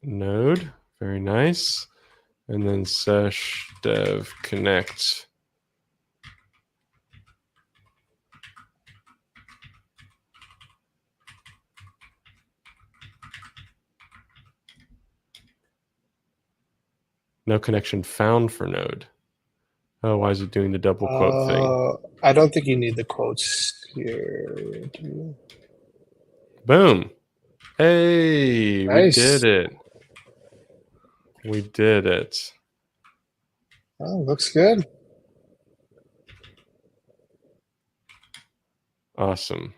node. Very nice. And then sesh dev connect. No connection found for node. Oh, why is it doing the double quote thing? I don't think you need the quotes here. Boom. Hey, nice. We did it. We did it. Oh, looks good. Awesome.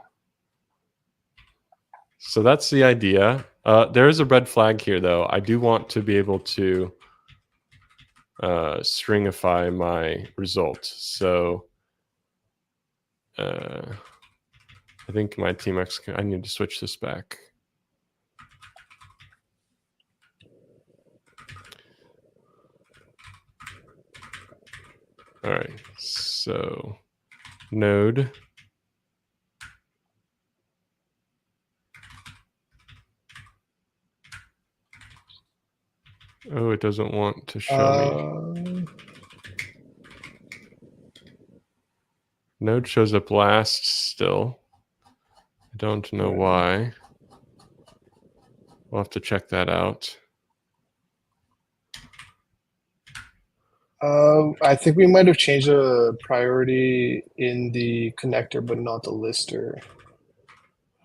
So that's the idea. There is a red flag here, though. I do want to be able to stringify my result. So I think my tmux, I need to switch this back. All right, so node. Oh, it doesn't want to show me. Node shows up last still. I don't know why. We'll have to check that out. I think we might have changed the priority in the connector, but not the lister.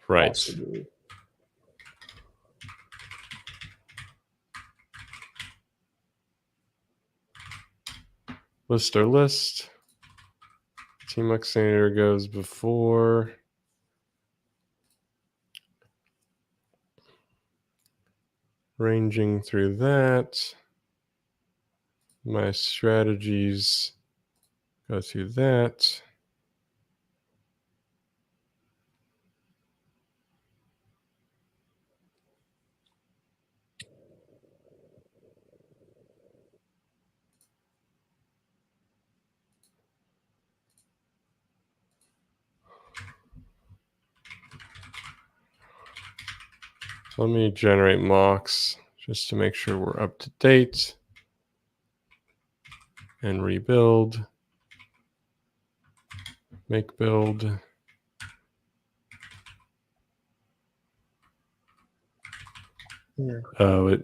Right. Possibly. Lister list. Tmuxinator goes before. Ranging through that. My strategies go through that. Let me generate mocks just to make sure we're up to date. And rebuild. Make build. Yeah. Oh,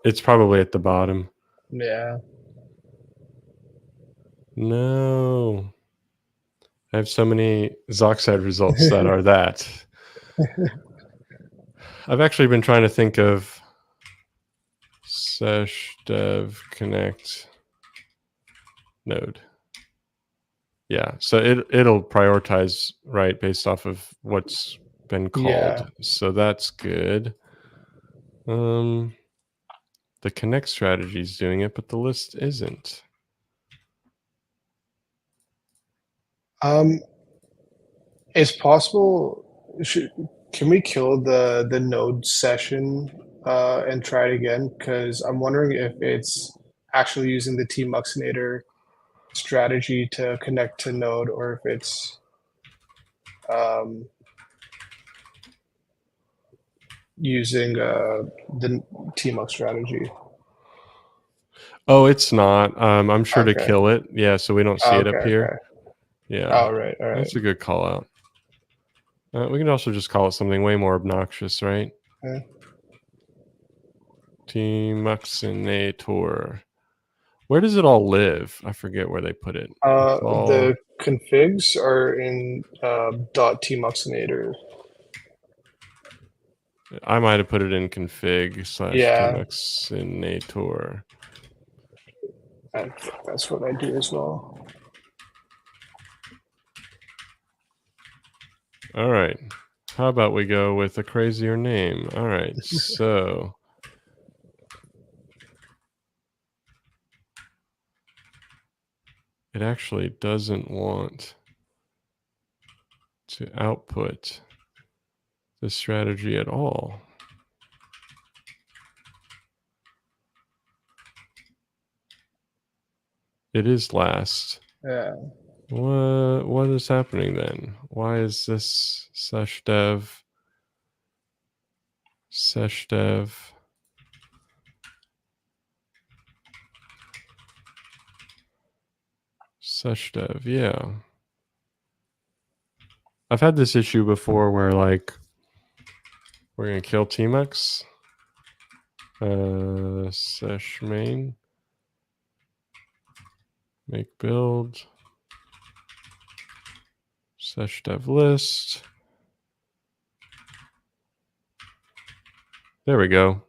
it's probably at the bottom. Yeah. No. I have so many Zoxide results that are that. I've actually been trying to think of sesh dev connect node. Yeah, so it'll prioritize, right, based off of what's been called. Yeah. So that's good. The connect strategy is doing it, but the list isn't. It's possible. Can we kill the node session and try it again? Because I'm wondering if it's actually using the Tmuxinator strategy to connect to node, or if it's using the tmux strategy. Oh, it's not. I'm sure to Okay. kill it. Yeah, so we don't see it up Okay. here. Okay. Yeah, All right. All right. that's a good call out. We can also just call it something way more obnoxious, right? Okay. Tmuxinator. Where does it all live? I forget where they put it. The configs are in .tmuxinator. I might have put it in config / Yeah. tmuxinator. I think that's what I do as well. All right. How about we go with a crazier name? All right. So it actually doesn't want to output the strategy at all. It is last. Yeah. What is happening then? Why is this sesh dev sesh dev sesh dev? Yeah. I've had this issue before where like we're gonna kill tmux. Sesh main. Make build. Sesh dev list. There we go.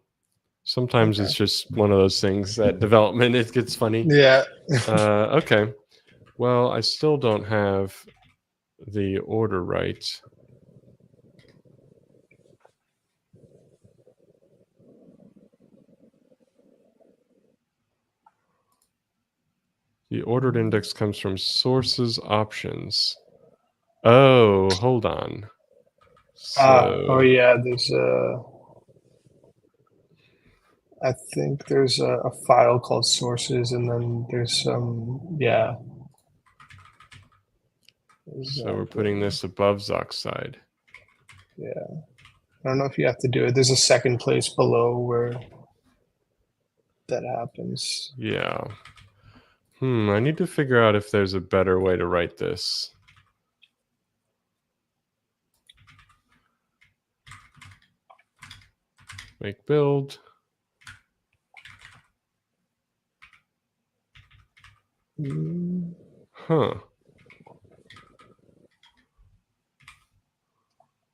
Sometimes it's just one of those things that development, it gets funny. Yeah. Okay. Well, I still don't have the order right. The ordered index comes from sources options. Oh, hold on. Oh yeah, there's I think there's a file called sources, and then there's some, yeah. So we're putting this above Zoxide. Yeah. I don't know if you have to do it. There's a second place below where that happens. Yeah. I need to figure out if there's a better way to write this. Make build. Huh.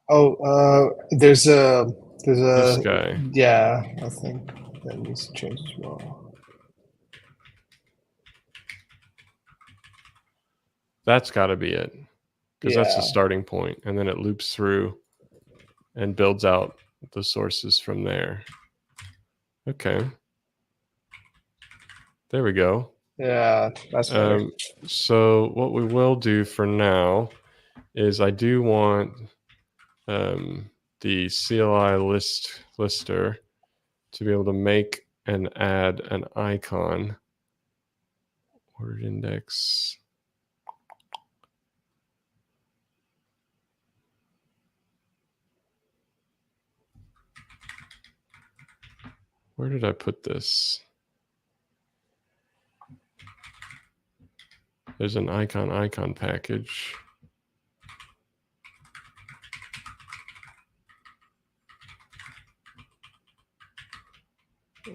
Oh, there's a This guy. yeah, I think that needs to change as well. That's got to be it. Because that's the Yeah. starting point, and then it loops through and builds out the sources from there. Okay. There we go. Yeah, that's better. So what we will do for now is I do want the CLI lister to be able to make and add an icon. Ordered index. Where did I put this? There's an icon package.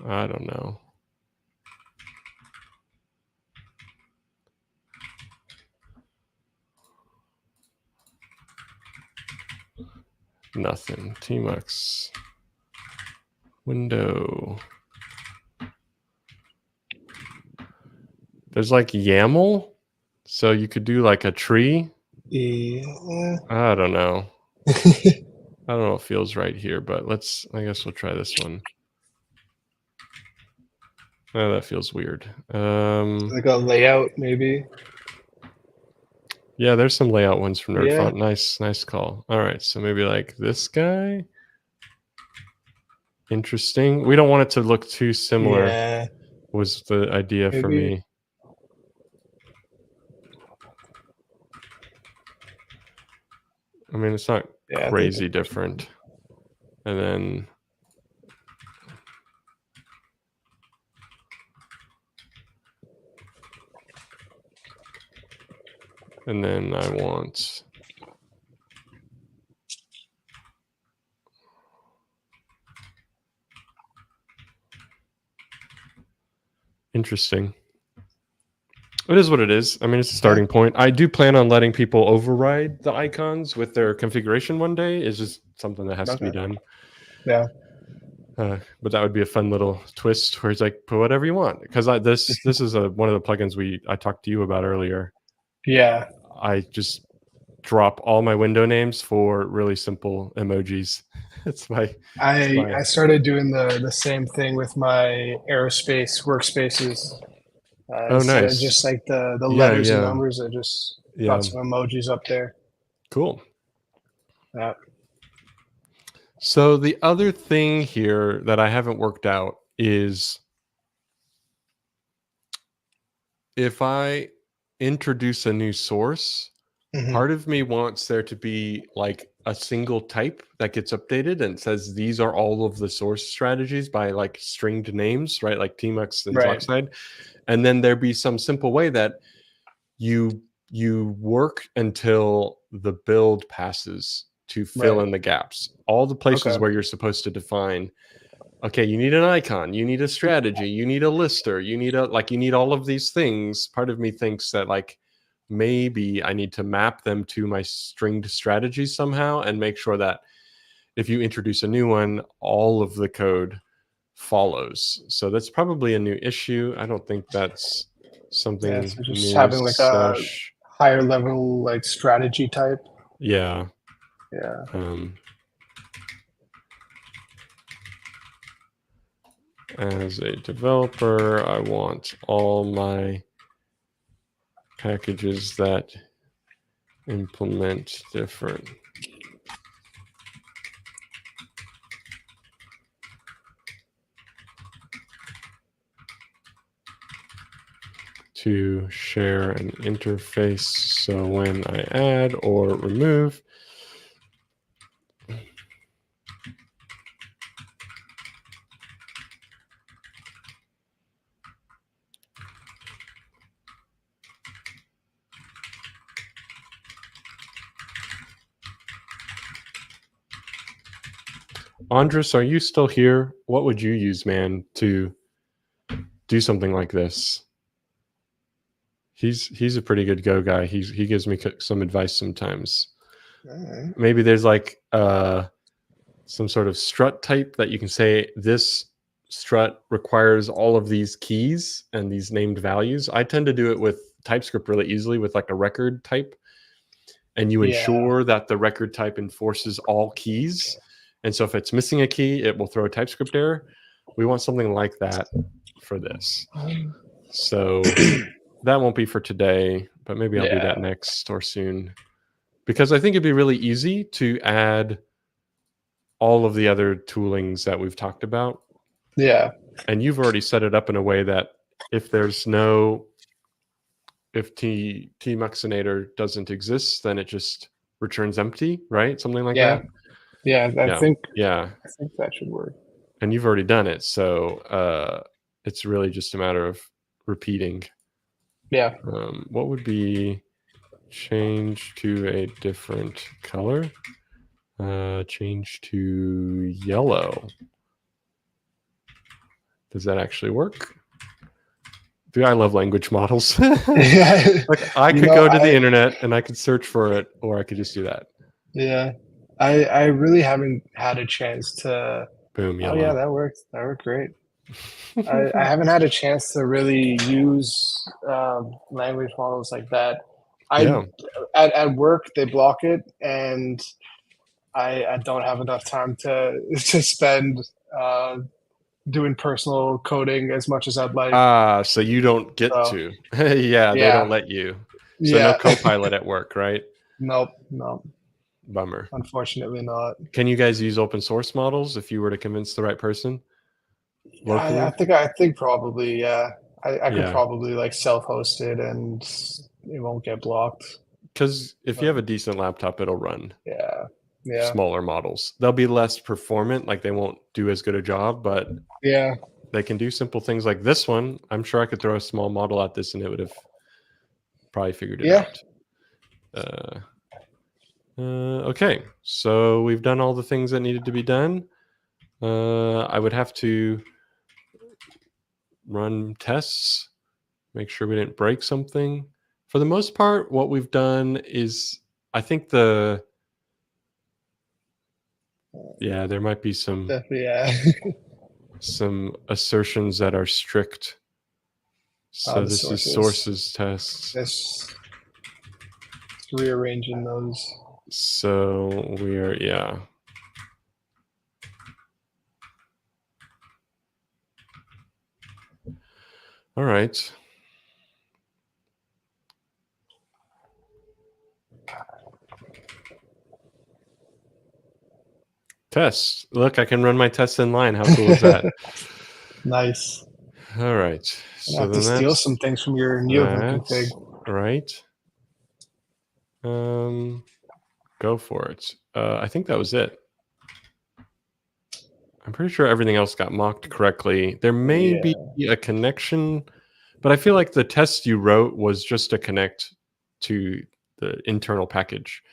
I don't know. Nothing. Tmux. Window. There's like YAML. So you could do like a tree. Yeah. I don't know. I don't know what feels right here, but I guess we'll try this one. Oh, that feels weird. Like a layout, maybe. Yeah, there's some layout ones from NerdFont. Yeah. Nice call. All right, so maybe like this guy. Interesting. We don't want it to look too similar. Yeah. Was the idea for Maybe. me. I mean, it's not Yeah, crazy different. And then I want interesting. It is what it is. I mean, it's a starting point. I do plan on letting people override the icons with their configuration one day. It's just something that has to be done. Yeah. But that would be a fun little twist where it's like, put whatever you want. Because this is one of the plugins I talked to you about earlier. Yeah. I just drop all my window names for really simple emojis. I started doing the same thing with my aerospace workspaces. Oh, Instead of nice. just like the letters and numbers, I just got some emojis up there. Cool. Yeah. So the other thing here that I haven't worked out is if I introduce a new source, part of me wants there to be like a single type that gets updated and says these are all of the source strategies by like stringed names, right? Like tmux and Tmuxinator. And then there be some simple way that you work until the build passes to fill in the gaps. All the places where you're supposed to define, okay, you need an icon, you need a strategy, you need a lister, you need all of these things. Part of me thinks that like maybe I need to map them to my stringed strategies somehow and make sure that if you introduce a new one, all of the code follows. So that's probably a new issue. I don't think that's something So just new. having like a higher level like strategy type. Yeah. As a developer, I want all my packages that implement different to share an interface. So when I add or remove, Andres, are you still here? What would you use, man, to do something like this? He's a pretty good Go guy. He gives me some advice sometimes. Maybe there's like some sort of strut type that you can say this strut requires all of these keys and these named values. I tend to do it with TypeScript really easily with like a record type, and you ensure that the record type enforces all keys. And so if it's missing a key, it will throw a TypeScript error. We want something like that for this. So that won't be for today, but maybe I'll do that next or soon. Because I think it'd be really easy to add all of the other toolings that we've talked about. Yeah. And you've already set it up in a way that if Tmuxinator doesn't exist, then it just returns empty, right? Something like that. Yeah, I think that should work. And you've already done it, so it's really just a matter of repeating. Yeah. What would be change to a different color? Change to yellow. Does that actually work? Dude, I love language models. Like I could go to the internet and I could search for it, or I could just do that. Yeah. I really haven't had a chance to. Boom, yellow. Oh yeah, that worked. That worked great. I haven't had a chance to really use language models like that. I at work they block it, and I don't have enough time to to spend doing personal coding as much as I'd like. So you don't get So to. Yeah, they yeah, don't let you. So no yeah. Copilot at work, right? Nope, nope. Bummer. Unfortunately, not. Can you guys use open source models if you were to convince the right person locally? I think probably yeah. I could Yeah, probably like self-host it and it won't get blocked. because if you But have a decent laptop, it'll run yeah, yeah, smaller models. They'll be less performant, like they won't do as good a job, but yeah, they can do simple things like this one. I'm sure I could throw a small model at this and it would have probably figured it yeah. out. Okay, so we've done all the things that needed to be done. I would have to run tests, make sure we didn't break something. For the most part, what we've done is, I think there might be some Yeah. assertions that are strict. So The this is sources. sources tests. This rearranging those. So we're all right. Tests. Look, I can run my tests in line. How cool is that? Nice. All right. I So have to then steal some things from your neovim config. right. Go for it. I think that was it. I'm pretty sure everything else got mocked correctly. There may be a connection, but I feel like the test you wrote was just to connect to the internal package.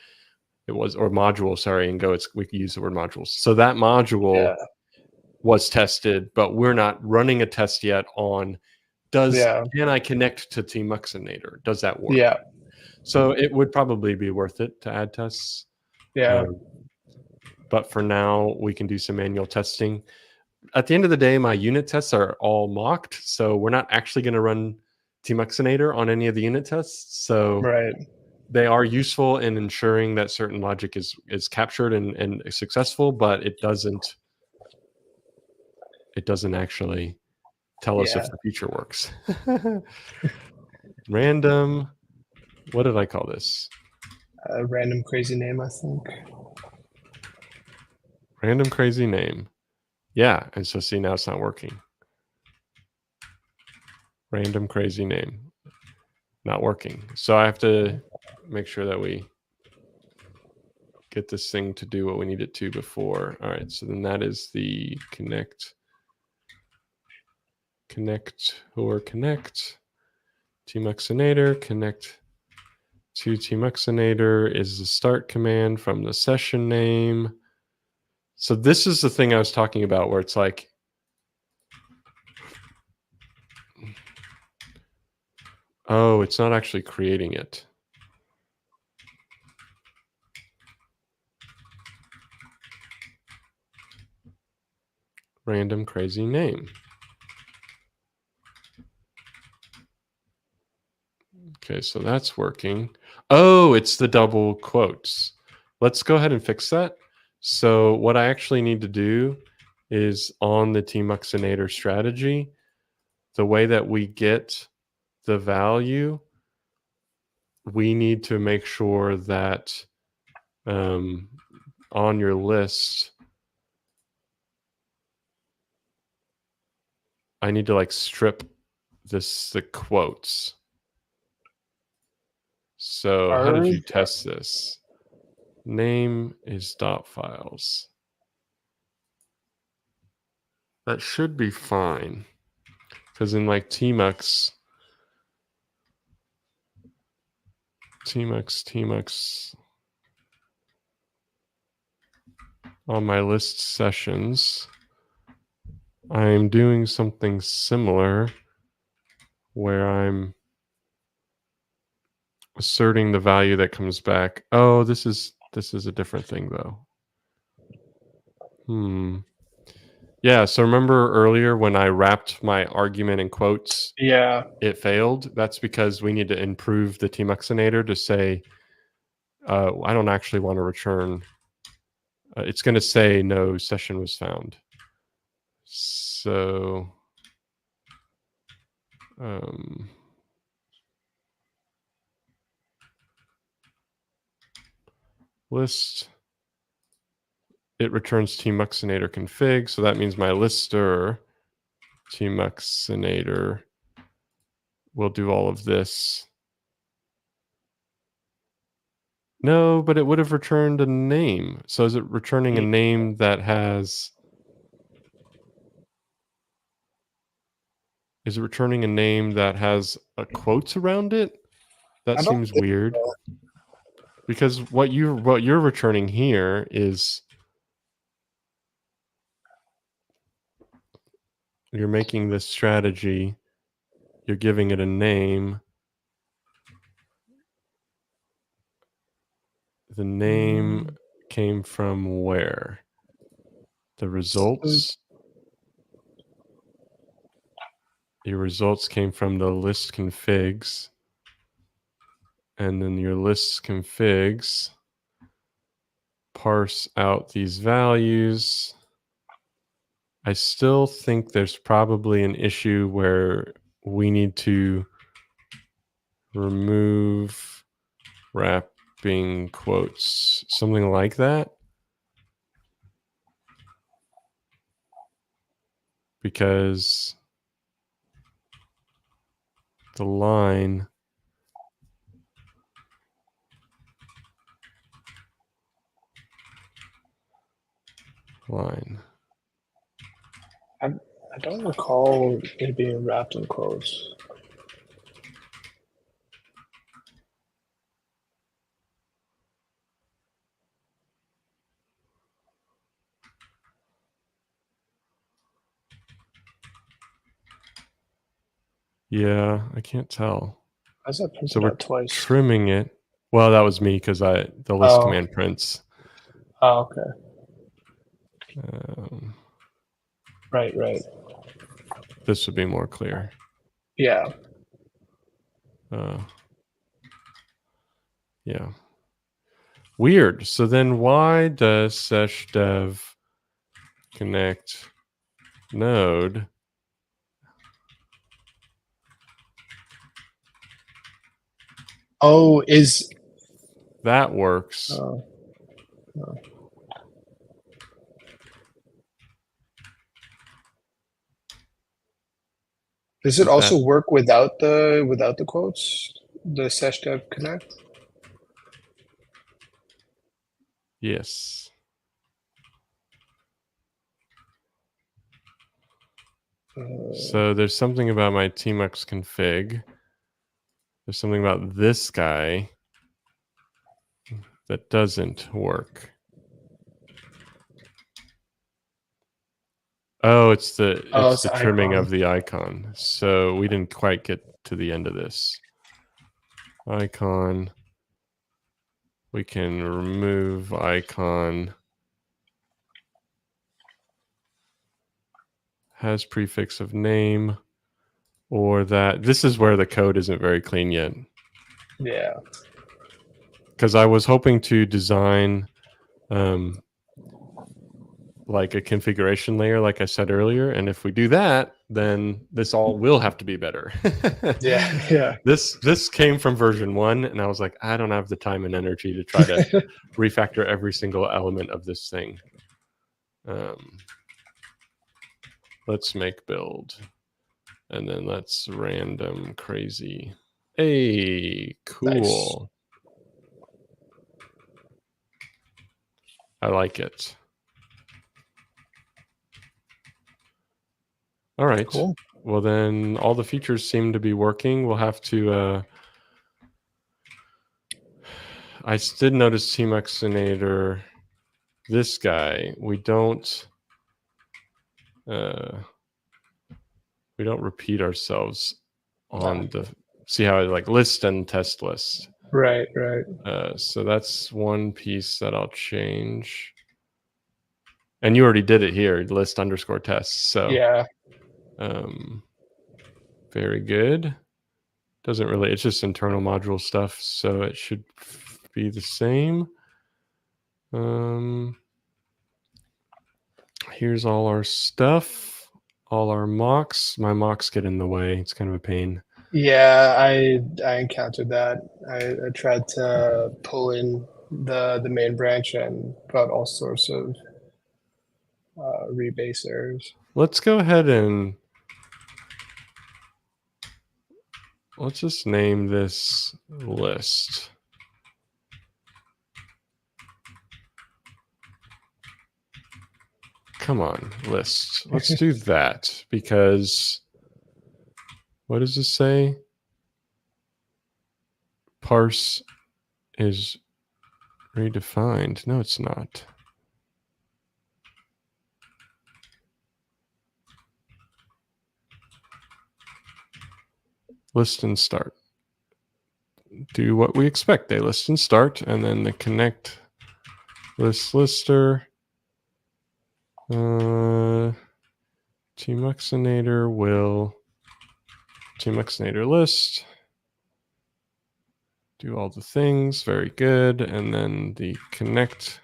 It was, or module, sorry, in Go, we can use the word modules. So that module was tested, but we're not running a test yet on can I connect to Tmuxinator? Does that work? Yeah. So it would probably be worth it to add tests. Yeah. But for now, we can do some manual testing. At the end of the day, my unit tests are all mocked, so we're not actually going to run Tmuxinator on any of the unit tests. So they are useful in ensuring that certain logic is captured and successful, but it doesn't actually tell us if the feature works. Random, what did I call this? Random crazy name, I think. Random crazy name. Yeah, and so see, now it's not working. Random crazy name. Not working. So I have to make sure that we get this thing to do what we need it to before. All right, so then that is the connect Tmuxinator. Connect to Tmuxinator is the start command from the session name. So this is the thing I was talking about where it's like, oh, it's not actually creating it. Random crazy name. Okay, so that's working. Oh, it's the double quotes. Let's go ahead and fix that. So what I actually need to do is on the Tmuxinator strategy, the way that we get the value, we need to make sure that on your list, I need to like strip the quotes. So how did you test this? Name is dot files. That should be fine. Because in like tmux on my list sessions, I'm doing something similar where I'm asserting the value that comes back. Oh, this is a different thing though. Yeah, so remember earlier when I wrapped my argument in quotes, Yeah. it failed? That's because we need to improve the Tmuxinator to say, I don't actually want to return. It's going to say no session was found. So list, it returns tmuxinator config. So that means my lister tmuxinator will do all of this. No, but it would have returned a name. So is it returning a name that has... Is it returning a name that has a quotes around it? That seems weird. So. Because what you're returning here is you're making this strategy, you're giving it a name. The name came from where? The results? Your results came from the list configs. And then your list configs parse out these values. I still think there's probably an issue where we need to remove wrapping quotes, something like that. Because the line I don't recall it being wrapped in quotes. Yeah, I can't tell. How's that printed So we're out twice? trimming it. Well, that was me because the list command prints. Oh, okay. Right. This would be more clear. Yeah. Yeah. Weird. So then why does sesh dev connect node Is that works? Does it also work without the quotes? The sesh dev connect? Yes. So there's something about my tmux config. There's something about this guy that doesn't work. Oh, it's the trimming icon of the icon. So we didn't quite get to the end of this. Icon. We can remove icon. Has prefix of name, or that. This is where the code isn't very clean yet. Yeah. Because I was hoping to design like a configuration layer, like I said earlier. And if we do that, then this all will have to be better. Yeah. This came from version 1, and I was like, I don't have the time and energy to try to refactor every single element of this thing. Let's make build. And then let's random crazy. Hey, cool. Nice. I like it. All right. Cool. Well, then all the features seem to be working. We'll have to... I did notice Tmuxinator, this guy, we don't repeat ourselves on the... See how I like list and test list. Right. So that's one piece that I'll change. And you already did it here, list underscore tests. So yeah, very good. Doesn't really, it's just internal module stuff, so it should be the same. Here's all our stuff, all our mocks. My mocks get in the way. It's kind of a pain. yeah. I encountered that. I tried to pull in the main branch and got all sorts of rebase errors. Let's go ahead and let's just name this list. Come on, list. Let's do that because what does this say? Parse is redefined. No, it's not. List and start. Do what we expect. They list and start, and then the connect list lister. Tmuxinator will Tmuxinator list. Do all the things. Very good. And then the connect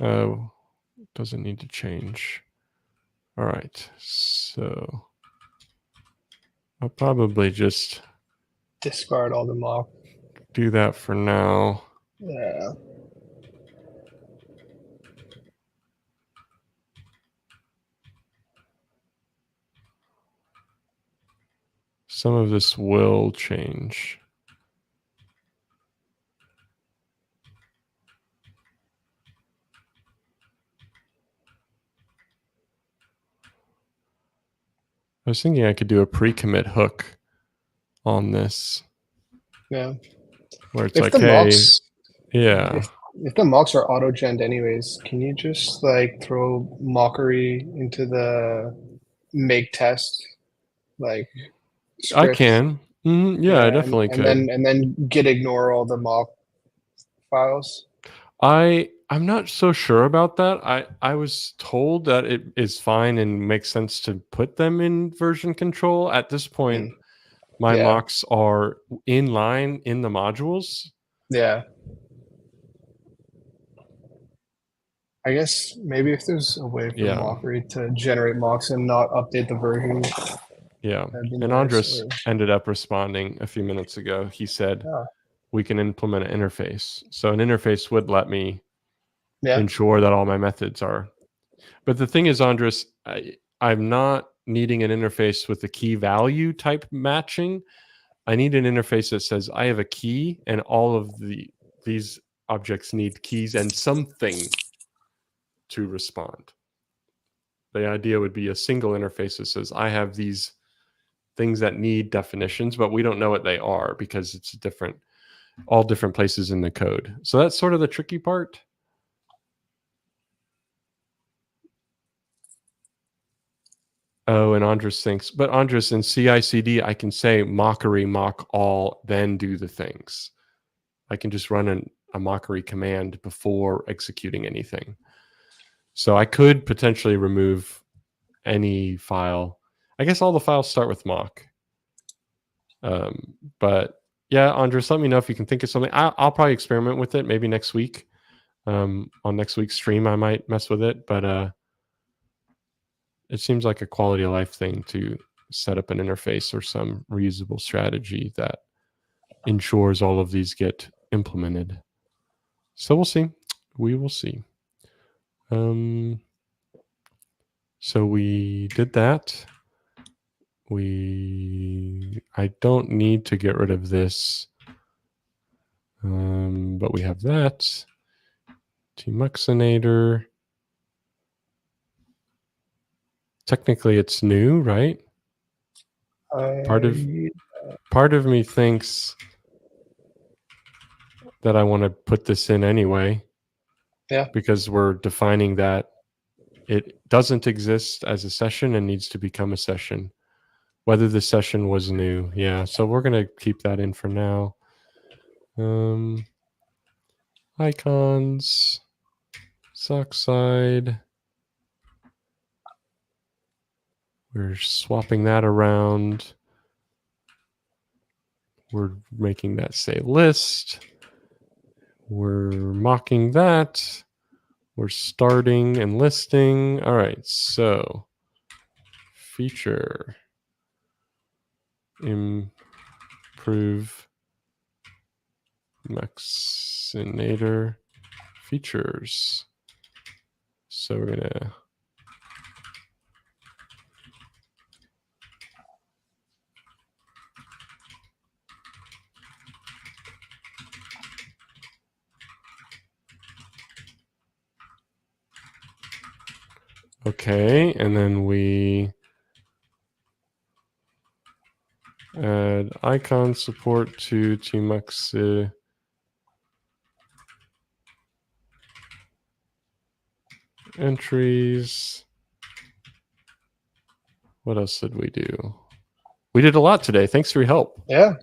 doesn't need to change. All right. So I'll probably just Discard all the mock. do that for now. Yeah. Some of this will change. I was thinking I could do a pre-commit hook on this. Yeah. Where it's If like, the hey, mocks, yeah. if the mocks are auto-gen anyways, can you just like throw mockery into the make test like I script? can. Yeah, I definitely could. And then git ignore all the mock files. I'm not so sure about that. I was told that it is fine and makes sense to put them in version control. At this point, my Yeah. mocks are in line in the modules. Yeah. I guess maybe if there's a way for Yeah. mockery to generate mocks and not update the version. Yeah. That'd be And nice. Andres ended up responding a few minutes ago. He said, we can implement an interface. So an interface would let me ensure that all my methods are. But the thing is, Andres, I'm not needing an interface with the key value type matching. I need an interface that says I have a key and all of these objects need keys and something to respond. The idea would be a single interface that says I have these things that need definitions, but we don't know what they are because it's different, all different places in the code. So that's sort of the tricky part. Oh, and Andres thinks, but Andres in CI/CD, I can say mockery mock all, then do the things. I can just run a mockery command before executing anything. So I could potentially remove any file. I guess all the files start with mock. But yeah, Andres, let me know if you can think of something. I'll probably experiment with it maybe next week. On next week's stream, I might mess with it, but it seems like a quality of life thing to set up an interface or some reusable strategy that ensures all of these get implemented. So we'll see. We will see. So we did that. I don't need to get rid of this, but we have that. Tmuxinator. Technically, it's new, right? Part of me thinks that I want to put this in anyway. Yeah. Because we're defining that it doesn't exist as a session and needs to become a session. Whether the session was new. Yeah. So we're going to keep that in for now. Icons. Sockside. We're swapping that around. We're making that say list. We're mocking that. We're starting and listing. All right, so feature improve Tmuxinator features. So we're gonna okay, and then we add icon support to tmux entries. What else did we do? We did a lot today. Thanks for your help. Yeah,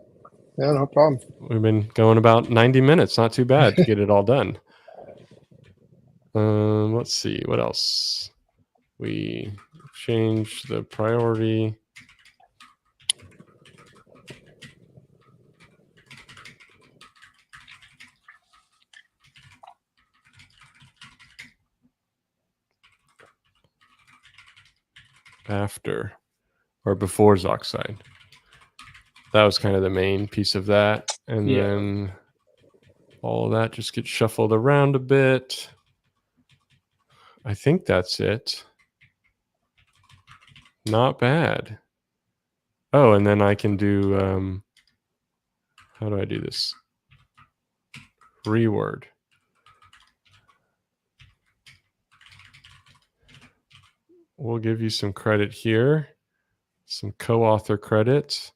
no problem. We've been going about 90 minutes. Not too bad to get it all done. Let's see. What else? We changed the priority. After or before Zoxide. That was kind of the main piece of that. And then all of that just gets shuffled around a bit. I think that's it. Not bad. Oh, and then I can do, how do I do this? Reword. We'll give you some credit here, some co-author credit.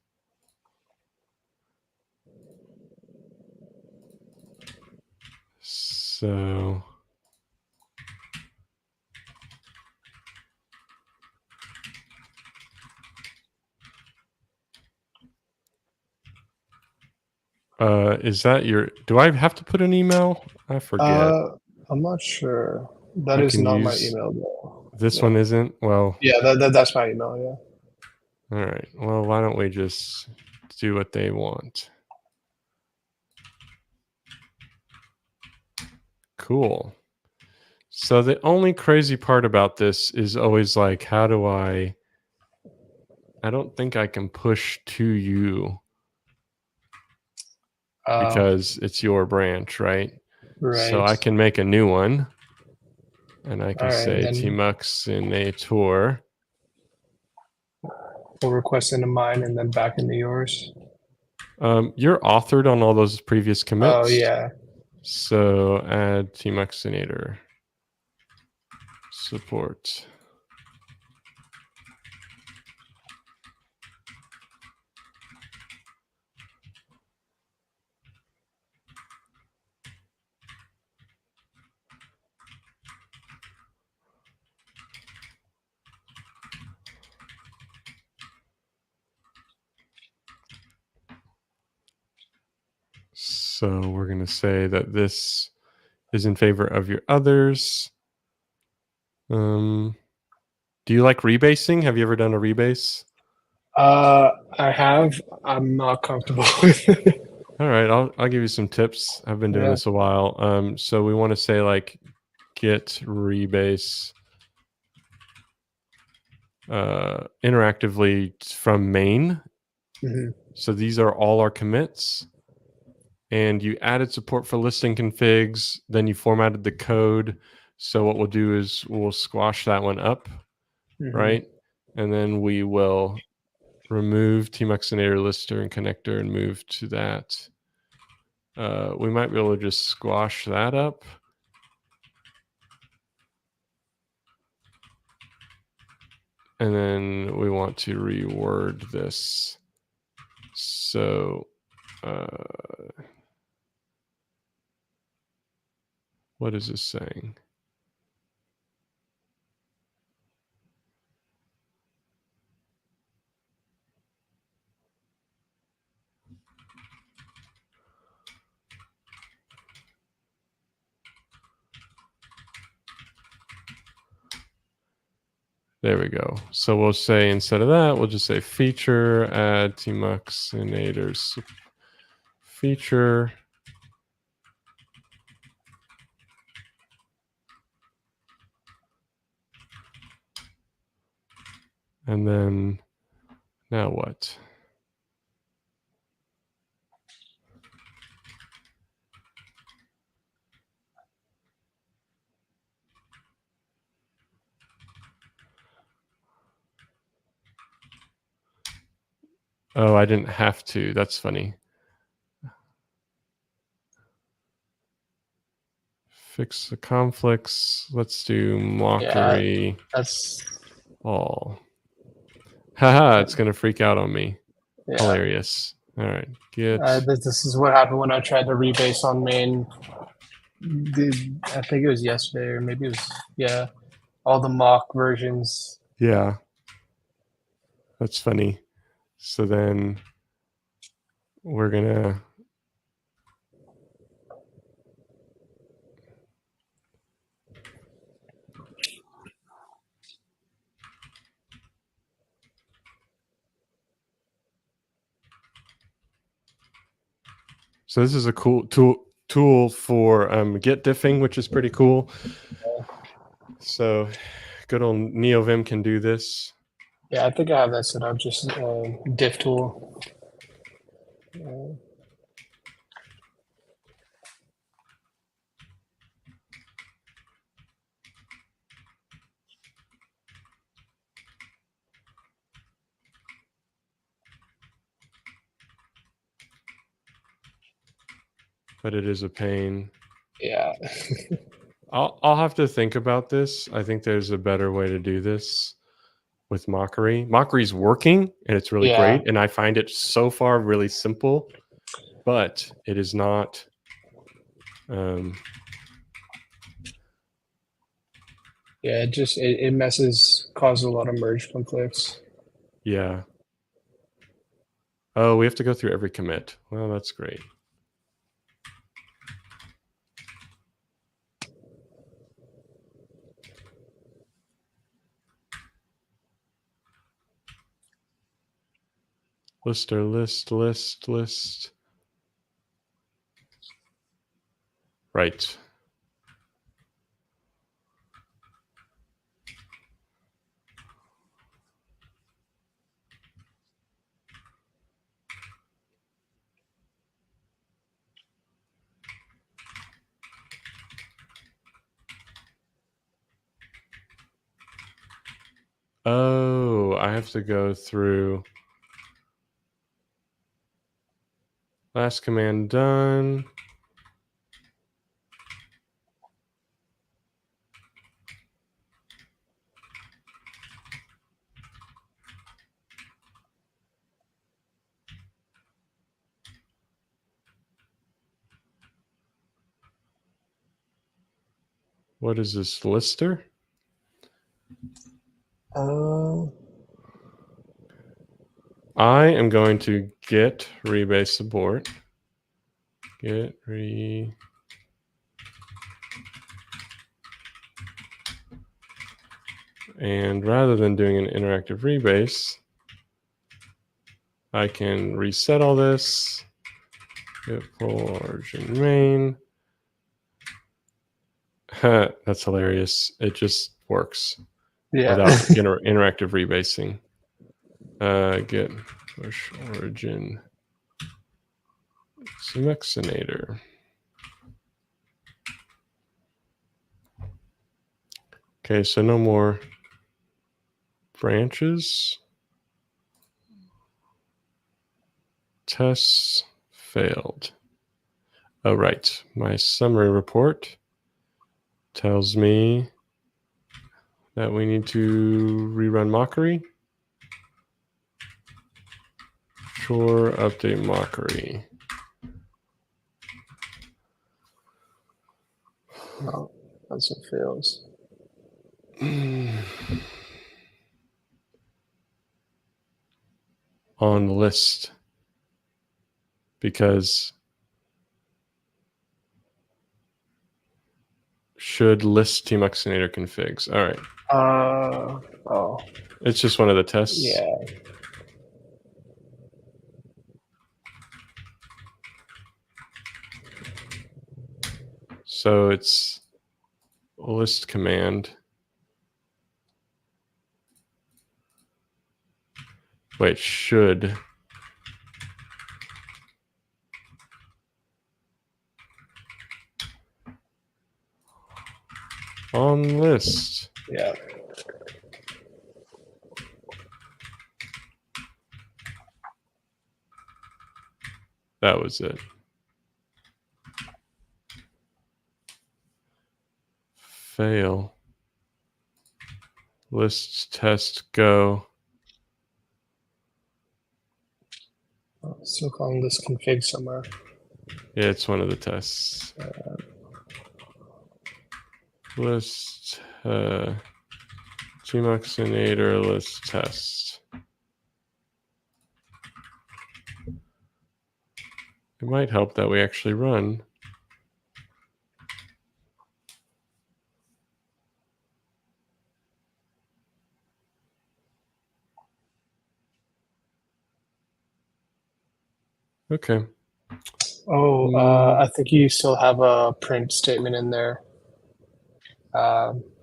So is that your, do I have to put an email? I forget. I'm not sure. That I is can not my use email though. this one isn't? Well, yeah, that's my email, yeah. All right. Well, why don't we just do what they want? Cool. So the only crazy part about this is always like, how do I don't think I can push to you because it's your branch, right? So Right. I can make a new one and I can All right, say then Tmuxinator. we'll request into mine and then back into yours. You're authored on all those previous commits. Oh yeah. So add Tmuxinator support. So we're going to say that this is in favor of your others. Do you like rebasing? Have you ever done a rebase? I have. I'm not comfortable with it. All right, I'll give you some tips. I've been doing this a while. So we want to say like get rebase interactively from main. So these are all our commits. And you added support for listing configs, then you formatted the code. So what we'll do is we'll squash that one up, right? And then we will remove Tmuxinator lister and connector and move to that. We might be able to just squash that up. And then we want to reword this. So what is this saying? There we go. So we'll say, instead of that, we'll just say feature add Tmuxinator's feature. And then now what? Oh, I didn't have to. That's funny. Fix the conflicts. Let's do mockery. Yeah, that's All. Haha, it's going to freak out on me. yeah. Hilarious. All right. Get. This is what happened when I tried to rebase on main. I think it was yesterday, or maybe it was all the mock versions. Yeah. That's funny. So then we're going to. So this is a cool tool for get diffing, which is pretty cool. So good old NeoVim can do this. Yeah, I think I have that set up. Just diff tool. But it is a pain. Yeah. I'll have to think about this. I think there's a better way to do this with mockery. Mockery's working and it's really great. And I find it so far really simple, but it is not. Yeah, it messes, causes a lot of merge conflicts. Yeah. Oh, we have to go through every commit. Well, that's great. Lister, list. Right. Oh, I have to go through. Last command done. What is this lister? I am going to get rebase support. Get re. And rather than doing an interactive rebase, I can reset all this. Get full origin main. That's hilarious. It just works without interactive rebasing. Get push origin Tmuxinator. Okay, so no more branches. Tests failed. Oh, right. My summary report tells me that we need to rerun mockery. Sure, update mockery. No, that's what fails. On the list. Because should list Tmuxinator configs. All right. Oh. It's just one of the tests. Yeah. So it's list command. Wait, should. On list. Yeah. That was it. Fail. List test go. Still calling this config somewhere. Yeah, it's one of the tests. List Tmuxinator list test. It might help that we actually run. Okay. Oh, I think you still have a print statement in there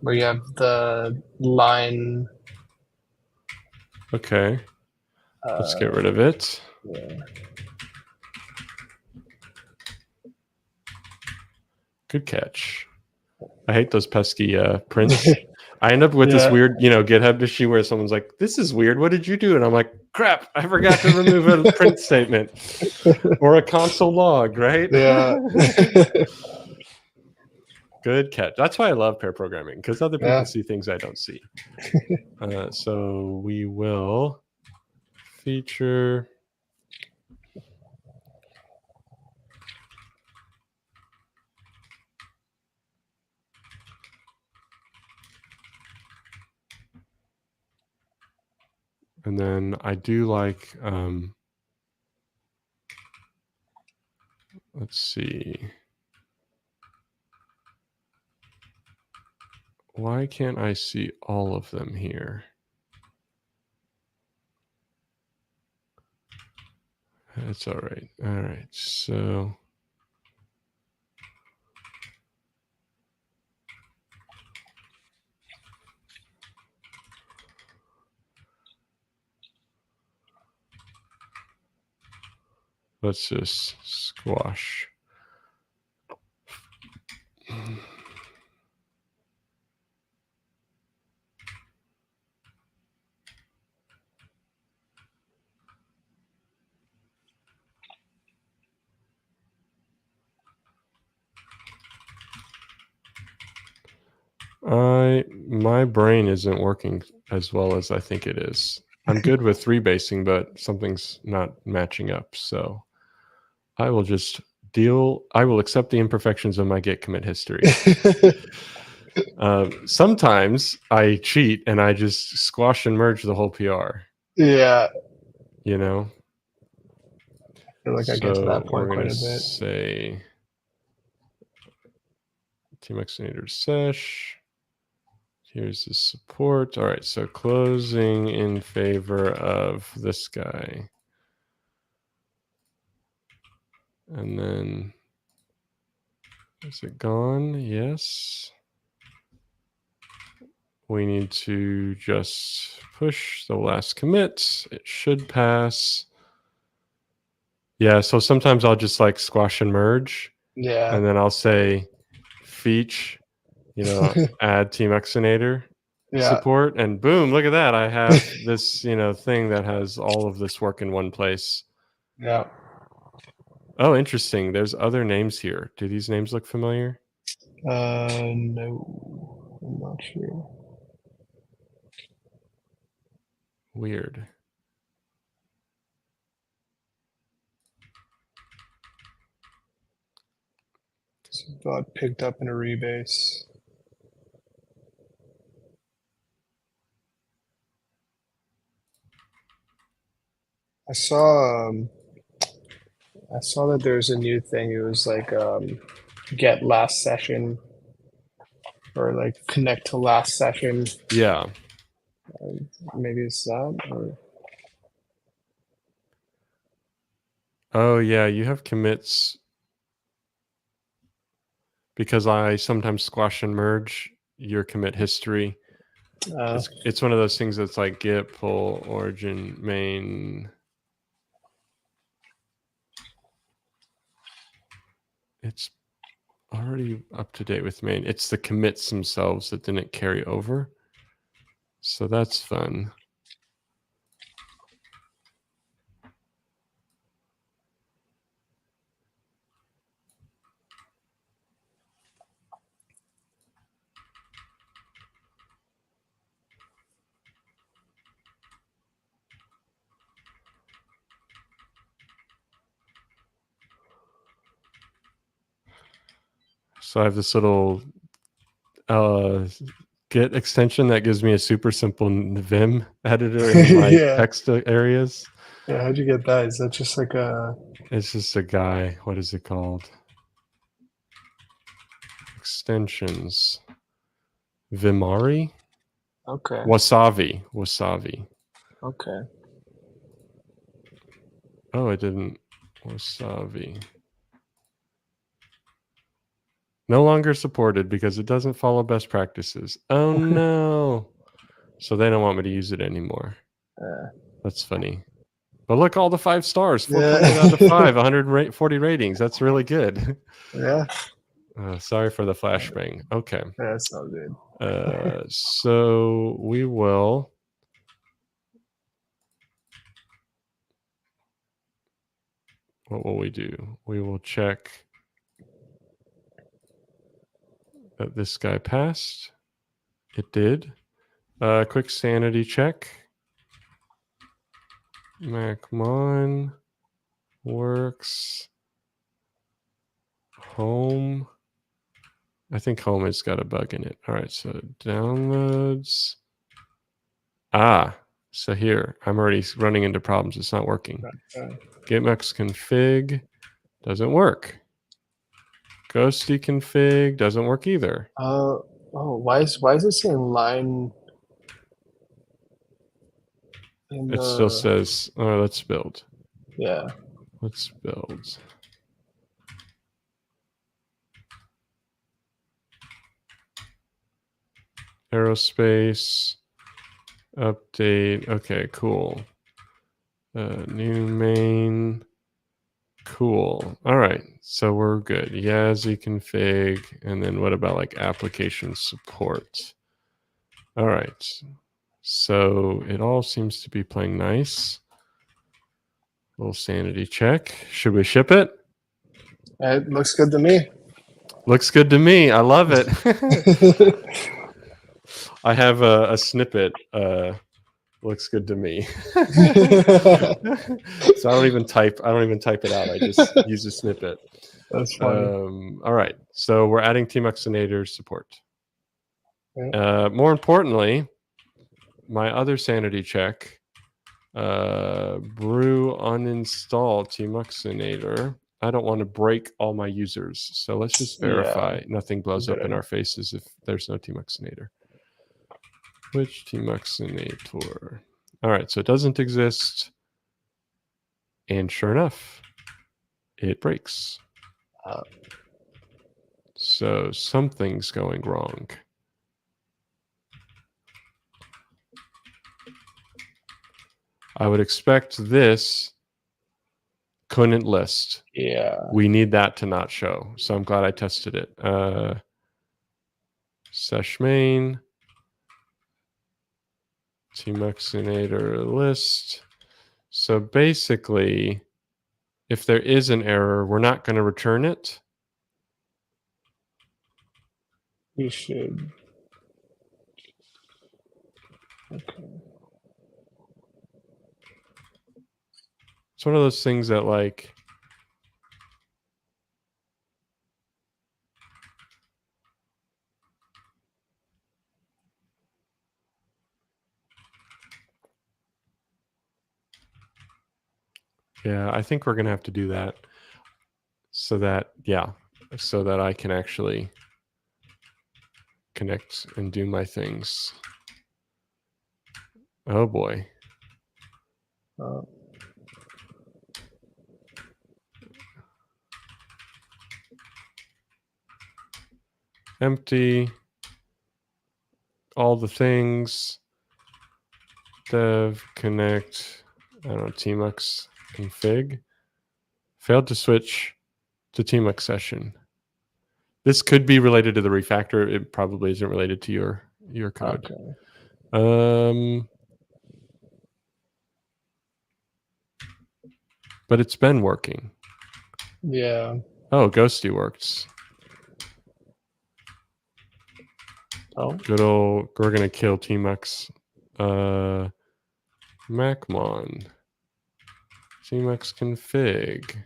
where you have the line. Okay. Let's get rid of it. Yeah. Good catch. I hate those pesky prints. I end up with this Yeah. weird, GitHub issue where someone's like, "This is weird. What did you do?" And I'm like, "Crap! I forgot to remove a print statement or a console log." Right? Yeah. Good catch. That's why I love pair programming, because other people Yeah. see things I don't see. So we will feature. And then I do like, let's see. Why can't I see all of them here? That's all right. All right. So let's just squash. My brain isn't working as well as I think it is. I'm good with rebasing, but something's not matching up. So I will just I will accept the imperfections of my Git commit history. Sometimes I cheat and I just squash and merge the whole PR. Yeah. You know? I feel like I get to that point quite a bit. Say Tmuxinator Sesh. Here's the support. All right, so closing in favor of this guy. And then, is it gone? Yes. We need to just push the last commit. It should pass. Yeah, so sometimes I'll just like squash and merge. Yeah. And then I'll say feach, add Tmuxinator support, and boom, look at that. I have this, thing that has all of this work in one place. Yeah. Oh, interesting. There's other names here. Do these names look familiar? No, I'm not sure. Weird. So got picked up in a rebase. I saw that there's a new thing. It was like get last session or like connect to last session. Yeah. Maybe it's that. Or... Oh yeah, you have commits because I sometimes squash and merge your commit history. It's one of those things that's like git pull origin main. It's already up to date with main. It's the commits themselves that didn't carry over. So that's fun. So I have this little Git extension that gives me a super simple Vim editor in my text areas. Yeah, how'd you get that? Is that just like a... It's just a guy. What is it called? Extensions. Vimari? Okay. Wasabi. Okay. Oh, it didn't. Wasabi. No longer supported because it doesn't follow best practices. Oh no. So they don't want me to use it anymore. That's funny. But look, all the 5 stars, 4.8 out of 5, 140 ratings. That's really good. Yeah. Sorry for the flashbang. Okay. That's all good. So we will. What will we do? We will check that this guy passed. It did. Quick sanity check. MacMon works. Home. I think home has got a bug in it. All right, so downloads. So here, I'm already running into problems. It's not working. Gitmux config doesn't work. Ghosty config doesn't work either. Why is it saying line? It still says, oh, let's build. Yeah. Let's build. Aerospace. Update. Okay, cool. New main. Cool. All right. So we're good. Yazzie config. And then what about like application support? All right. So it all seems to be playing nice. Little sanity check. Should we ship it? It looks good to me. Looks good to me. I love it. I have a snippet. Looks good to me. So I don't even type it out. I just use a snippet. That's funny. All right. So we're adding Tmuxinator support. More importantly, my other sanity check. Brew uninstall Tmuxinator. I don't want to break all my users. So let's just verify nothing blows up in our faces if there's no Tmuxinator. Which Tmuxinator? All right, so it doesn't exist. And sure enough, it breaks. So something's going wrong. I would expect this couldn't list. Yeah. We need that to not show. So I'm glad I tested it. Sesh main. Tmuxinator list. So basically, if there is an error, we're not going to return it. We should. Okay. It's one of those things that like yeah, I think we're going to have to do that so that I can actually connect and do my things. Oh boy. Empty. All the things. Dev connect. I don't know, tmux config. Failed to switch to tmux session. This could be related to the refactor. It probably isn't related to your code. Okay. But it's been working. Yeah. Oh, Ghosty works. Oh. Good old, we're gonna kill tmux. Macmon. Tmux config.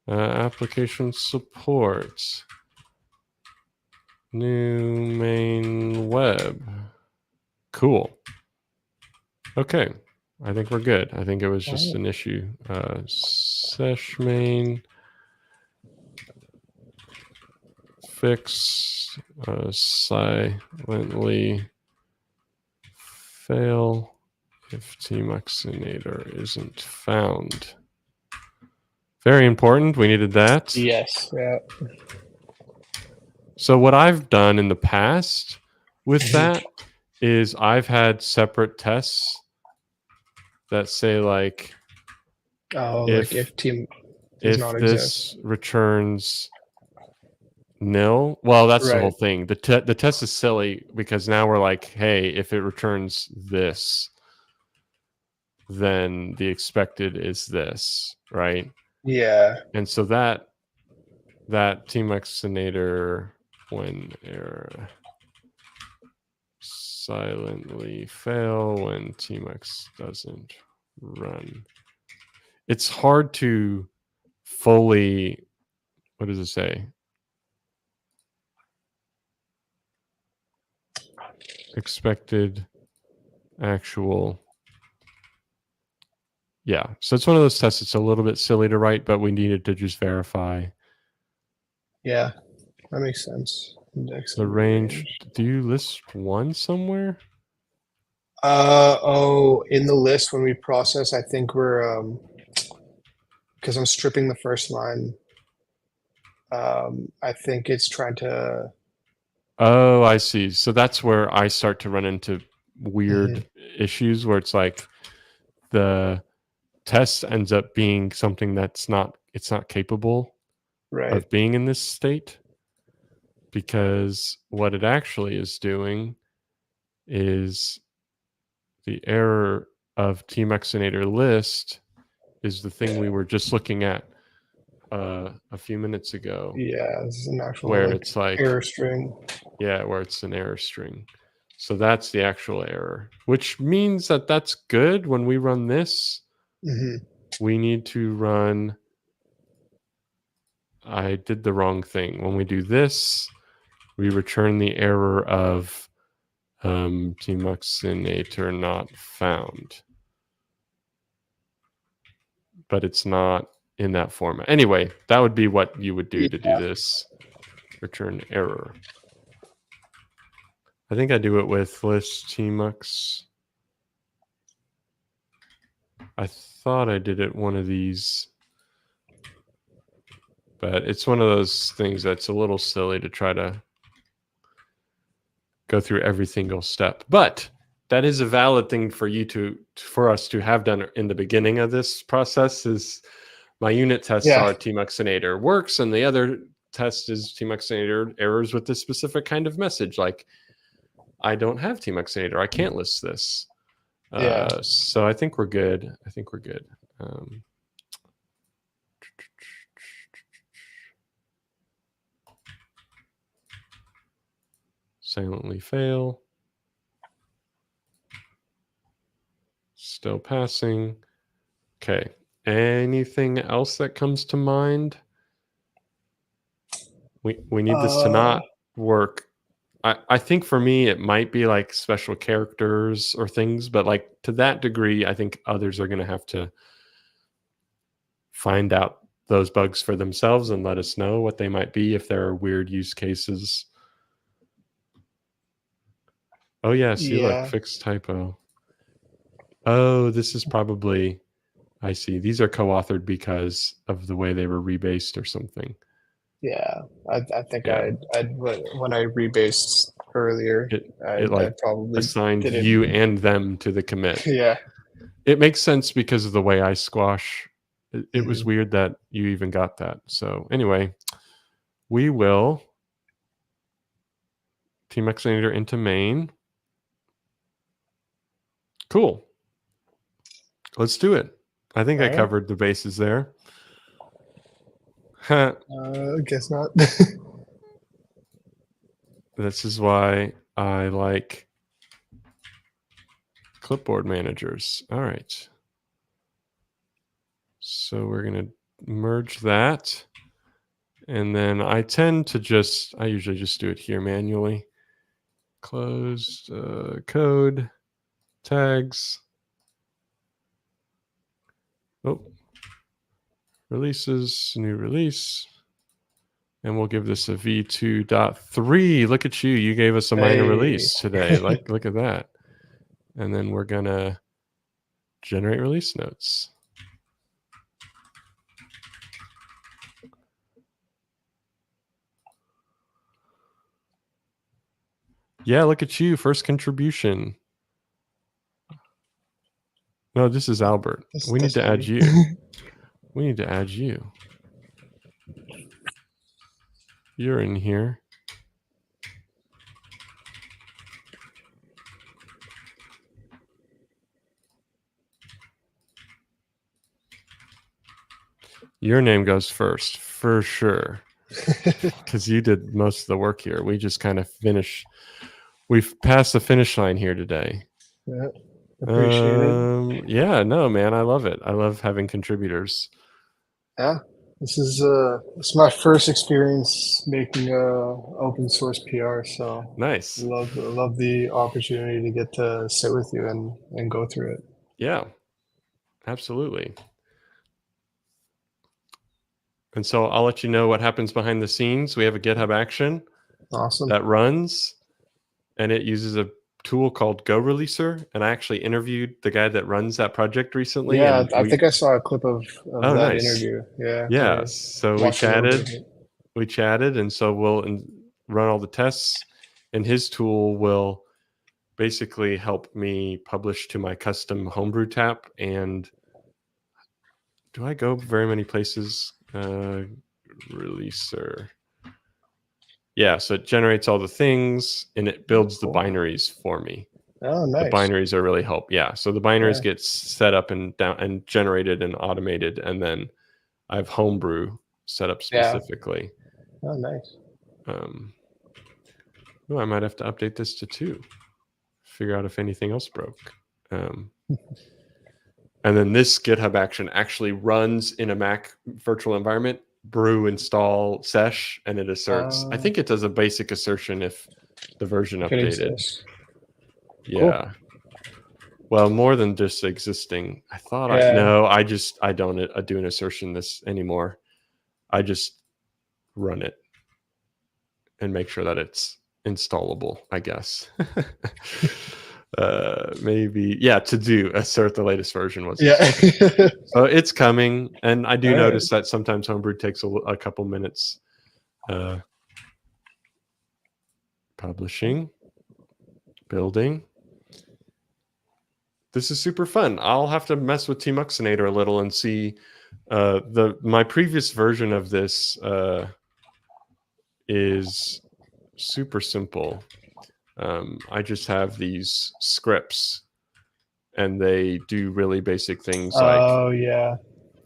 Application support. New main web. Cool. Okay. I think we're good. I think it was just an issue. Sesh main. Fix. Silently fail if Tmuxinator isn't found. Very important. We needed that. Yes. Yeah. So what I've done in the past with that is I've had separate tests that say like, if team does not this returns nil. Well, that's the whole thing. The test is silly because now we're like, hey, if it returns this, then the expected is this, right? Yeah. And so that Tmuxinator when error silently fail when tmux doesn't run. It's hard to fully, what does it say? Expected actual. Yeah. So it's one of those tests. It's a little bit silly to write, but we needed to just verify. Yeah. That makes sense. Index the range. Do you list one somewhere? In the list when we process, I think we're because I'm stripping the first line. I think it's trying to. Oh, I see. So that's where I start to run into weird issues where it's like the test ends up being something that's not capable of being in this state, because what it actually is doing is the error of tmuxinator list is the thing we were just looking at a few minutes ago. Yeah, this is an actual where it's like error string. Yeah, where it's an error string. So that's the actual error, which means that that's good. When we run this, we need to run. I did the wrong thing. When we do this, we return the error of Tmuxinator not found. But it's not in that format. Anyway, that would be what you would do to do this. Return error. I think I do it with list tmux. I thought I did it one of these, but it's one of those things that's a little silly to try to go through every single step. But that is a valid thing for you for us to have done in the beginning of this process. Is my unit tests are Tmuxinator works, and the other test is Tmuxinator errors with this specific kind of message, like I don't have Tmuxinator, I can't list this. So I think we're good. Silently fail. Still passing. Okay. Anything else that comes to mind? We need this to not work. I think for me, it might be like special characters or things, but like to that degree, I think others are going to have to find out those bugs for themselves and let us know what they might be if there are weird use cases. Oh yeah, see, look, Yeah. fixed typo. Oh, this is probably, I see. These are co-authored because of the way they were rebased or something. Yeah. I think Yeah. when I rebased earlier, It I like probably assigned didn't. you and them to the commit. Yeah. It makes sense because of the way I squash. It was Mhm. weird that you even got that. So anyway, we will Tmuxinator into main. Cool. Let's do it. I think All I right. covered the bases there. Guess not. This is why I like clipboard managers. All right. So we're going to merge that. And then I usually just do it here manually. Closed code, tags. Oh, releases, new release. And we'll give this a v2.3. Look at you. You gave us a minor Hey. release today. Look at that. And then we're going to generate release notes. Yeah, look at you. First contribution. No, this is Albert. We need That's to add me. you. We need to add you. You're in here. Your name goes first, for sure. Because you did most of the work here. We just kind of we've passed the finish line here today. Yeah. Appreciate it. Yeah, no, man, I love it. I love having contributors. Yeah. This is my first experience making a open source PR, so Nice. love the opportunity to get to sit with you and go through it. Yeah, absolutely. And so I'll let you know what happens behind the scenes. We have a GitHub action Awesome. that runs, and it uses a tool called Go Releaser. And I actually interviewed the guy that runs that project recently. Yeah, And I think I saw a clip of oh, that nice. interview. Yeah, Yeah. I So we watched a little bit chatted. of it. We chatted, and so we'll run all the tests, and his tool will basically help me publish to my custom homebrew tap. And do I go very many places? Releaser. Yeah, so it generates all the things and it builds the Cool. binaries for me. Oh, The nice. binaries are really help. Yeah, so the binaries Yeah. get set up and down and generated and automated, and then I have homebrew set up Yeah. specifically. Oh, nice. I might have to update this to 2. Figure out if anything else broke. And then this GitHub action actually runs in a Mac virtual environment, brew install sesh, and it asserts. I think it does a basic assertion if the version If it updated. exists. Yeah. Cool. Well, more than just existing. I thought I don't do an assertion this anymore. I just run it and make sure that it's installable, I guess. Maybe to do assert the latest version was so it's coming, and I do notice that sometimes homebrew takes a couple minutes. Publishing, building. This is super fun. I'll have to mess with Tmuxinator a little and see. My previous version of this is super simple. I just have these scripts, and they do really basic things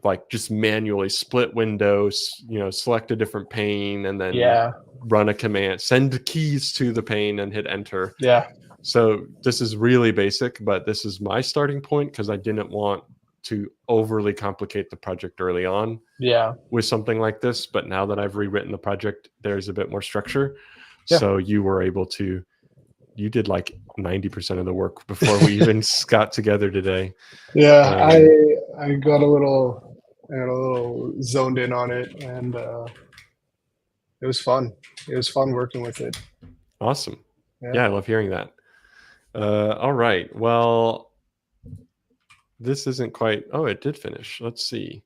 like just manually split windows, select a different pane, and then run a command, send keys to the pane, and hit enter. Yeah. So this is really basic, but this is my starting point because I didn't want to overly complicate the project early on. Yeah. With something like this, but now that I've rewritten the project, there's a bit more structure. Yeah. So you did like 90% of the work before we even got together today. Yeah, I got a little zoned in on it, and it was fun. It was fun working with it. Awesome. Yeah, I love hearing that. All right. Well, this isn't quite. Oh, it did finish. Let's see.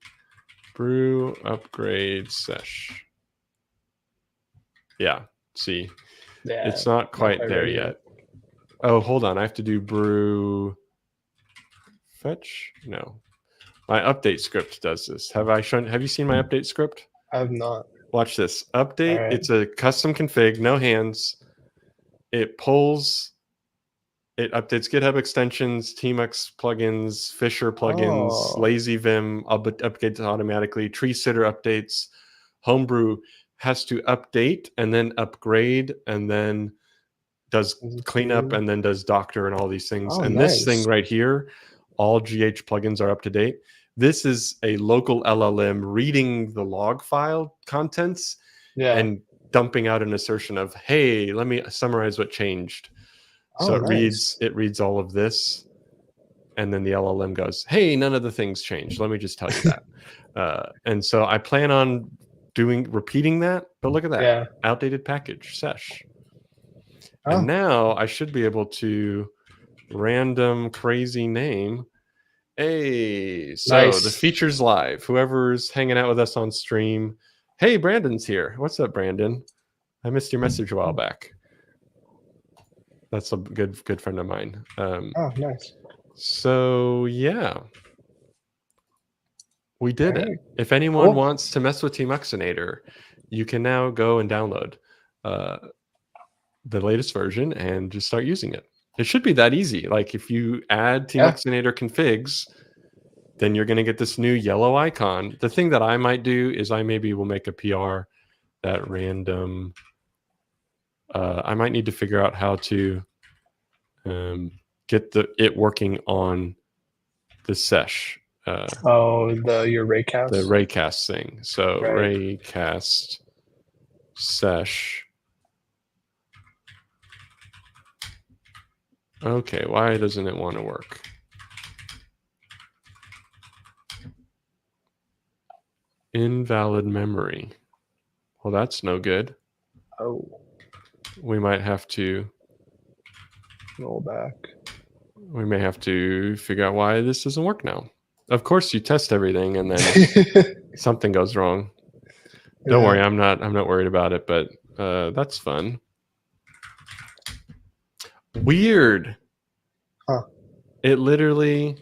Brew upgrade sesh. Yeah. See, Yeah, it's not quite there ready yet. Oh, hold on. I have to do brew fetch. No, my update script does this. Have you seen my update script? I have not. Watch this. Update. Right. It's a custom config, no hands. It pulls. It updates GitHub extensions, tmux plugins, Fisher plugins, lazy Vim updates automatically, tree sitter updates. Homebrew has to update and then upgrade and then does cleanup and then does Doctor and all these things. Oh, and nice. This thing right here, all GH plugins are up to date. This is a local LLM reading the log file contents and dumping out an assertion of, hey, let me summarize what changed. So it reads all of this, and then the LLM goes, hey, none of the things changed. Let me just tell you that. And so I plan on repeating that, but look at that. Yeah. Outdated package, Sesh. And now I should be able to random crazy name. Hey, so the feature's live. Whoever's hanging out with us on stream. Hey, Brandon's here. What's up, Brandon? I missed your message a while back. That's a good friend of mine. Nice. So yeah, we did it. If anyone wants to mess with Tmuxinator, you can now go and download the latest version and just start using it. It should be that easy. Like if you add Tmuxinator configs, then you're going to get this new yellow icon. The thing that I might do is I maybe will make a PR that random. I might need to figure out how to get it working on the Sesh. Your raycast? The raycast thing. So raycast sesh. Okay, why doesn't it want to work? Invalid memory. Well, that's no good. Oh. We might have to roll back. We may have to figure out why this doesn't work now. Of course, you test everything and then something goes wrong. Don't worry, I'm not worried about it, but that's fun. Weird. Huh. It literally,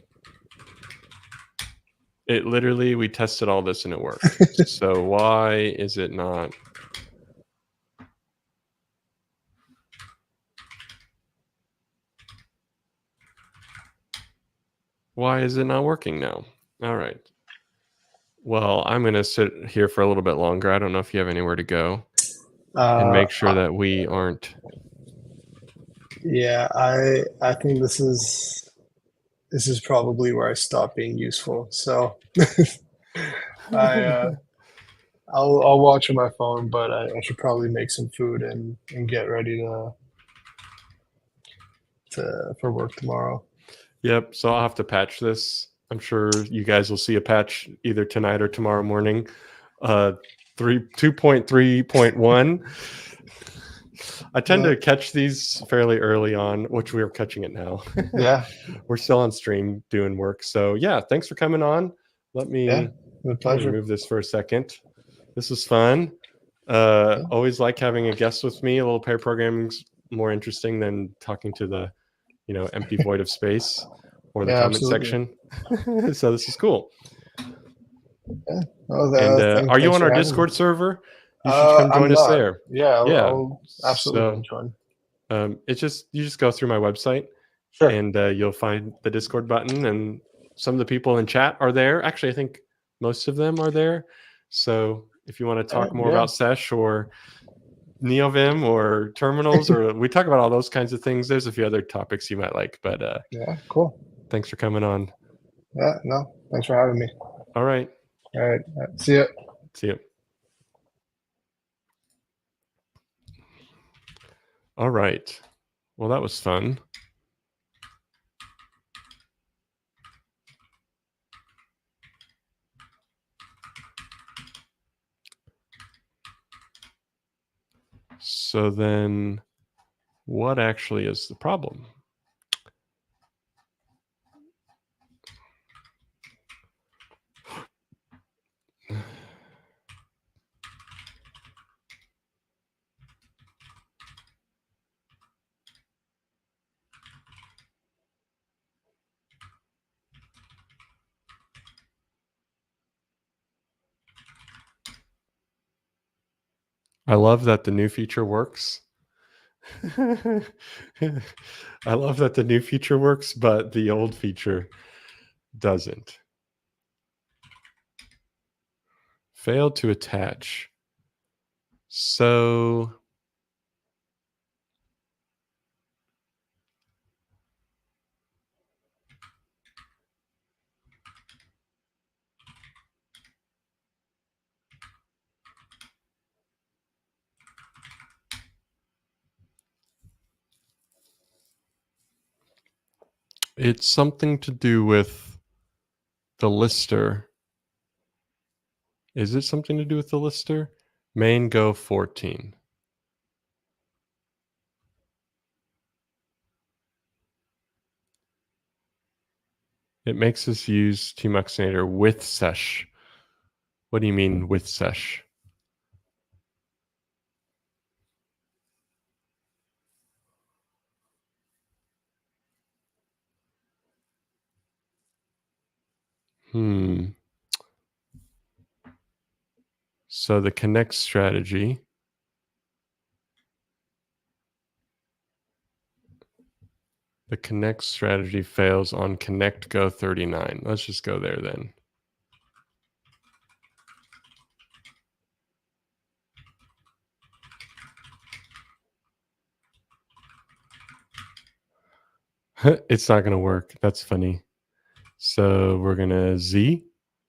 we tested all this and it worked. So why is it not? Why is it not working now? All right. Well, I'm going to sit here for a little bit longer. I don't know if you have anywhere to go and make sure that we aren't. Yeah, I think this is probably where I stop being useful. So I'll watch on my phone, but I should probably make some food and get ready for work tomorrow. Yep. So I'll have to patch this. I'm sure you guys will see a patch either tonight or tomorrow morning. 2.3.1. I tend to catch these fairly early on, which we're catching it now. Yeah. We're still on stream doing work. So yeah, thanks for coming on. Let me remove this for a second. This was fun. Always like having a guest with me. A little pair programming's more interesting than talking to the empty void of space or the comment section. So this is cool. Yeah. And are you on our Discord server? You should come join us there. Yeah, I'll absolutely join. It's you just go through my website, and you'll find the Discord button, and some of the people in chat are there. Actually, I think most of them are there. So if you want to talk more about Sesh or NeoVim or terminals, or we talk about all those kinds of things, there's a few other topics you might like. But yeah, cool. Thanks for coming on. Yeah, no, thanks for having me. All right. All right. See ya. See you. All right. Well, that was fun. So then what actually is the problem? I love that the new feature works. I love that the new feature works, but the old feature doesn't. Failed to attach. So it's something to do with the lister. Is it something to do with the lister? Main go 14. It makes us use Tmuxinator with Sesh. What do you mean with Sesh? So the connect strategy. The connect strategy fails on connect go 39. Let's just go there then. It's not going to work. That's funny. So we're going to Z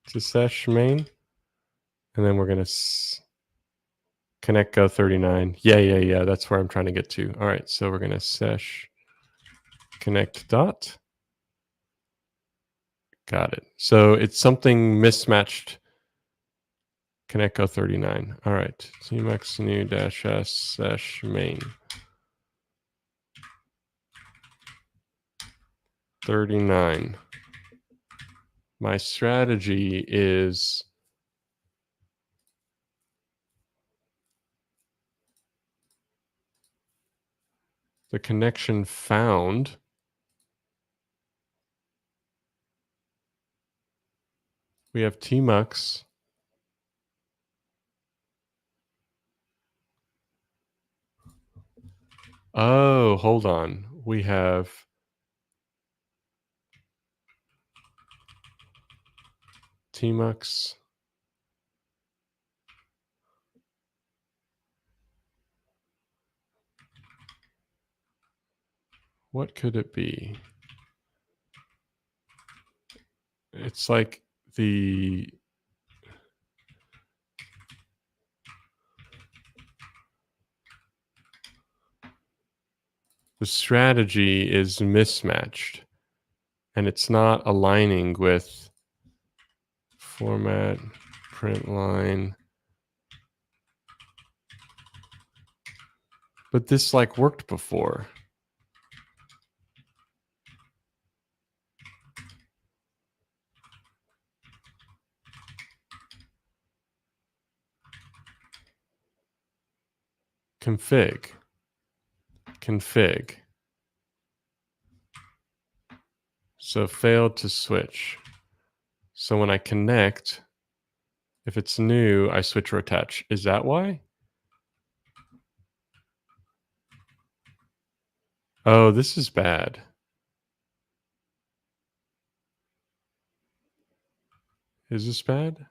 to Sesh main. And then we're going to connect go 39. Yeah. That's where I'm trying to get to. All right. So we're going to Sesh connect dot. Got it. So it's something mismatched. Connect go 39. All right. Tmux new dash S Sesh main. 39. My strategy is the connection found. We have tmux. Oh, hold on. We have tmux. What could it be? It's like the strategy is mismatched and it's not aligning with format print line. But this like worked before. Config. So failed to switch. So when I connect, if it's new, I switch or attach. Is that why? Oh, this is bad. Is this bad?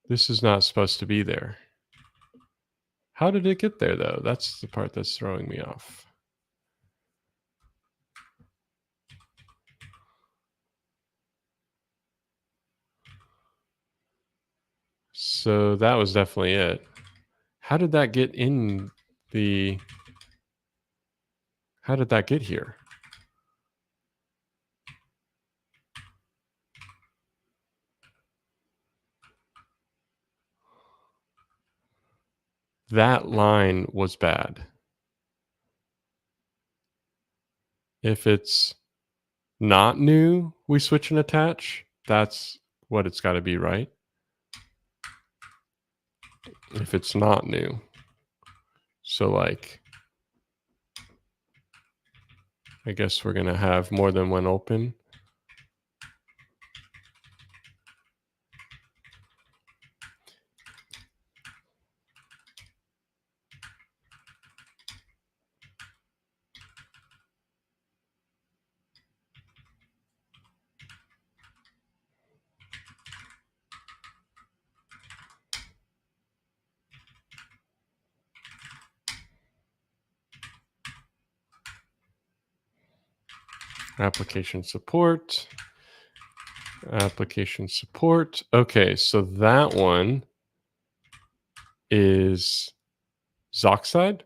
This is not supposed to be there. How did it get there, though? That's the part that's throwing me off. So that was definitely it. How did that get in the... How did that get here? That line was bad. If it's not new, we switch and attach. That's what it's got to be, right? If it's not new. So like, I guess we're going to have more than one open. application support. Application support. Okay, so that one is Zoxide.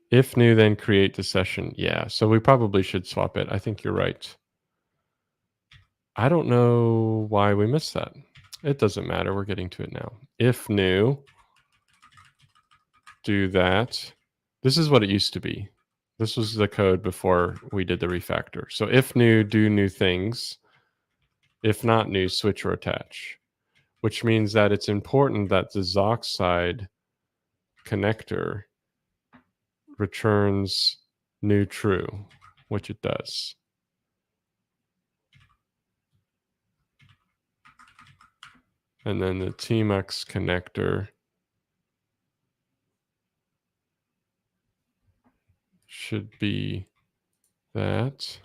If new, then create the session. Yeah, so we probably should swap it. I think you're right. I don't know why we missed that. It doesn't matter. We're getting to it now. If new, do that. This is what it used to be. This was the code before we did the refactor. So if new, do new things. If not new, switch or attach, which means that it's important that the Zoxide connector returns new true, which it does. And then the tmux connector should be that.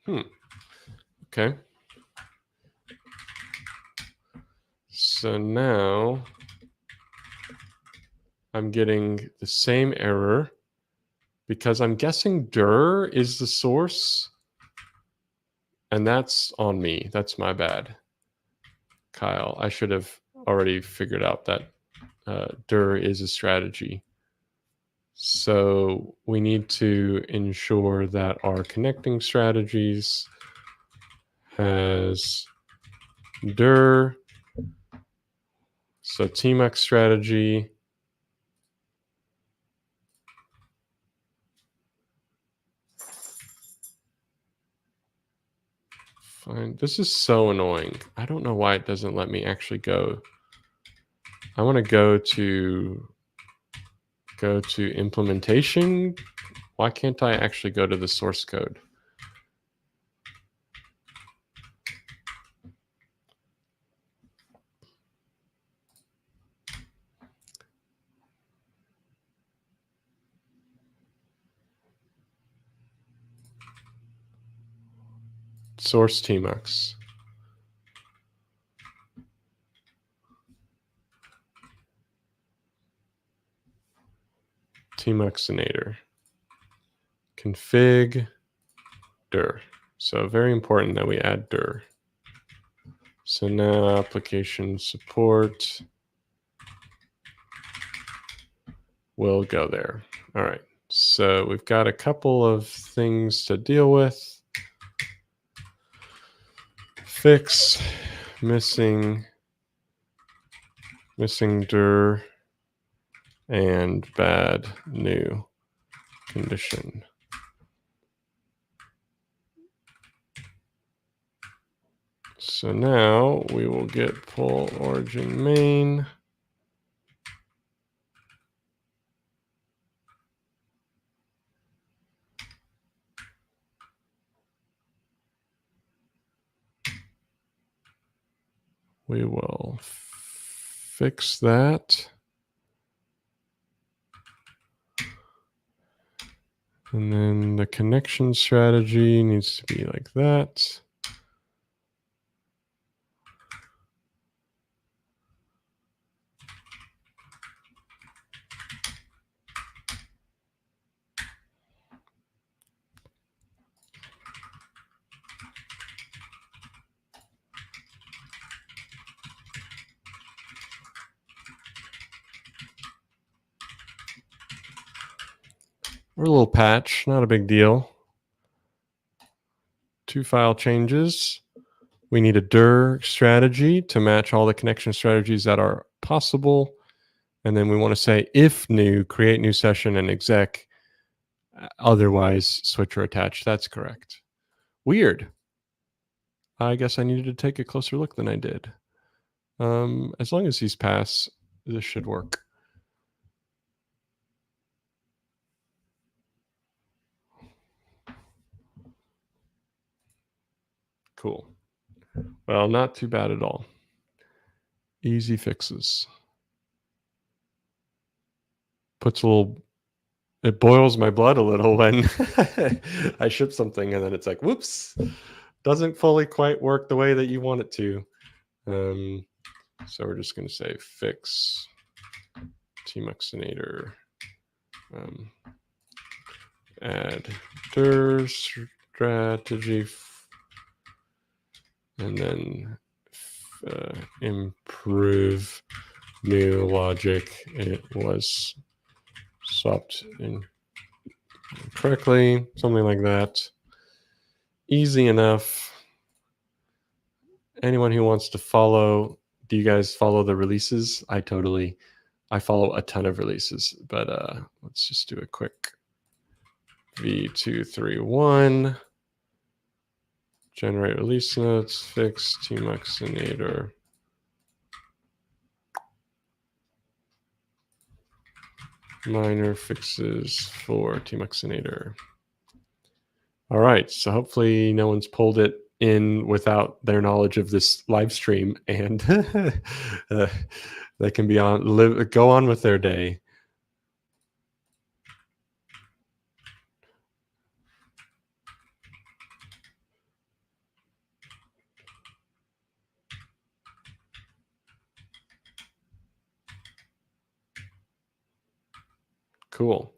Okay. So now I'm getting the same error because I'm guessing dir is the source. And that's on me. That's my bad, Kyle. I should have already figured out that dir is a strategy. So we need to ensure that our connecting strategies has dir. So tmux strategy. Fine. This is so annoying. I don't know why it doesn't let me actually go. I want to go to implementation. Why can't I actually go to the source code? Source tmux. Tmuxinator. Config dir. So very important that we add dir. So now application support will go there. All right. So we've got a couple of things to deal with. Fix missing dir and bad new condition. So now we will get pull origin main. We will fix that. And then the connection strategy needs to be like that. Or a little patch, not a big deal. 2 file changes. We need a dir strategy to match all the connection strategies that are possible. And then we want to say if new, create new session and exec. Otherwise, switch or attach. That's correct. Weird. I guess I needed to take a closer look than I did. As long as these pass, this should work. Cool. Well, not too bad at all. Easy fixes. Puts a little, it boils my blood a little when I ship something and then it's like, whoops, doesn't fully quite work the way that you want it to. So we're just going to say fix Tmuxinator. Add dir strategy, and then improve new logic. It was swapped in correctly, something like that. Easy enough. Anyone who wants to follow, do you guys follow the releases? I follow a ton of releases, but let's just do a quick V231, generate release notes, fix Tmuxinator. Minor fixes for Tmuxinator. All right, so hopefully no one's pulled it in without their knowledge of this live stream, and they can be go on with their day. Cool.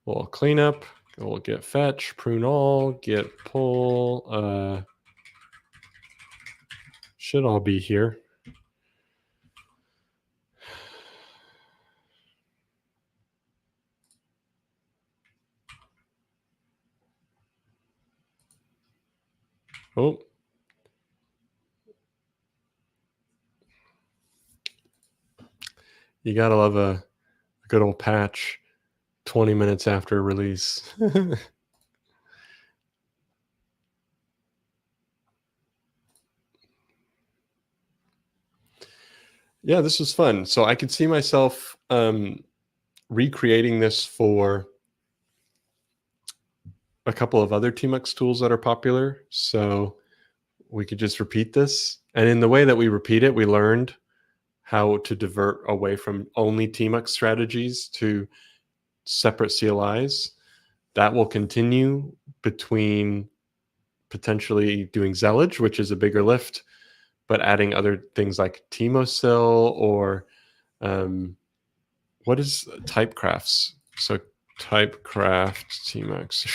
We'll clean up. We'll get fetch, prune all, get pull. Should all be here. Oh. You gotta love a good old patch 20 minutes after release. Yeah, this was fun. So I could see myself recreating this for a couple of other tmux tools that are popular. So we could just repeat this. And in the way that we repeat it, we learned how to divert away from only tmux strategies to separate CLIs. That will continue between potentially doing Zellage, which is a bigger lift, but adding other things like Tmosil or what is typecrafts? So typecraft tmux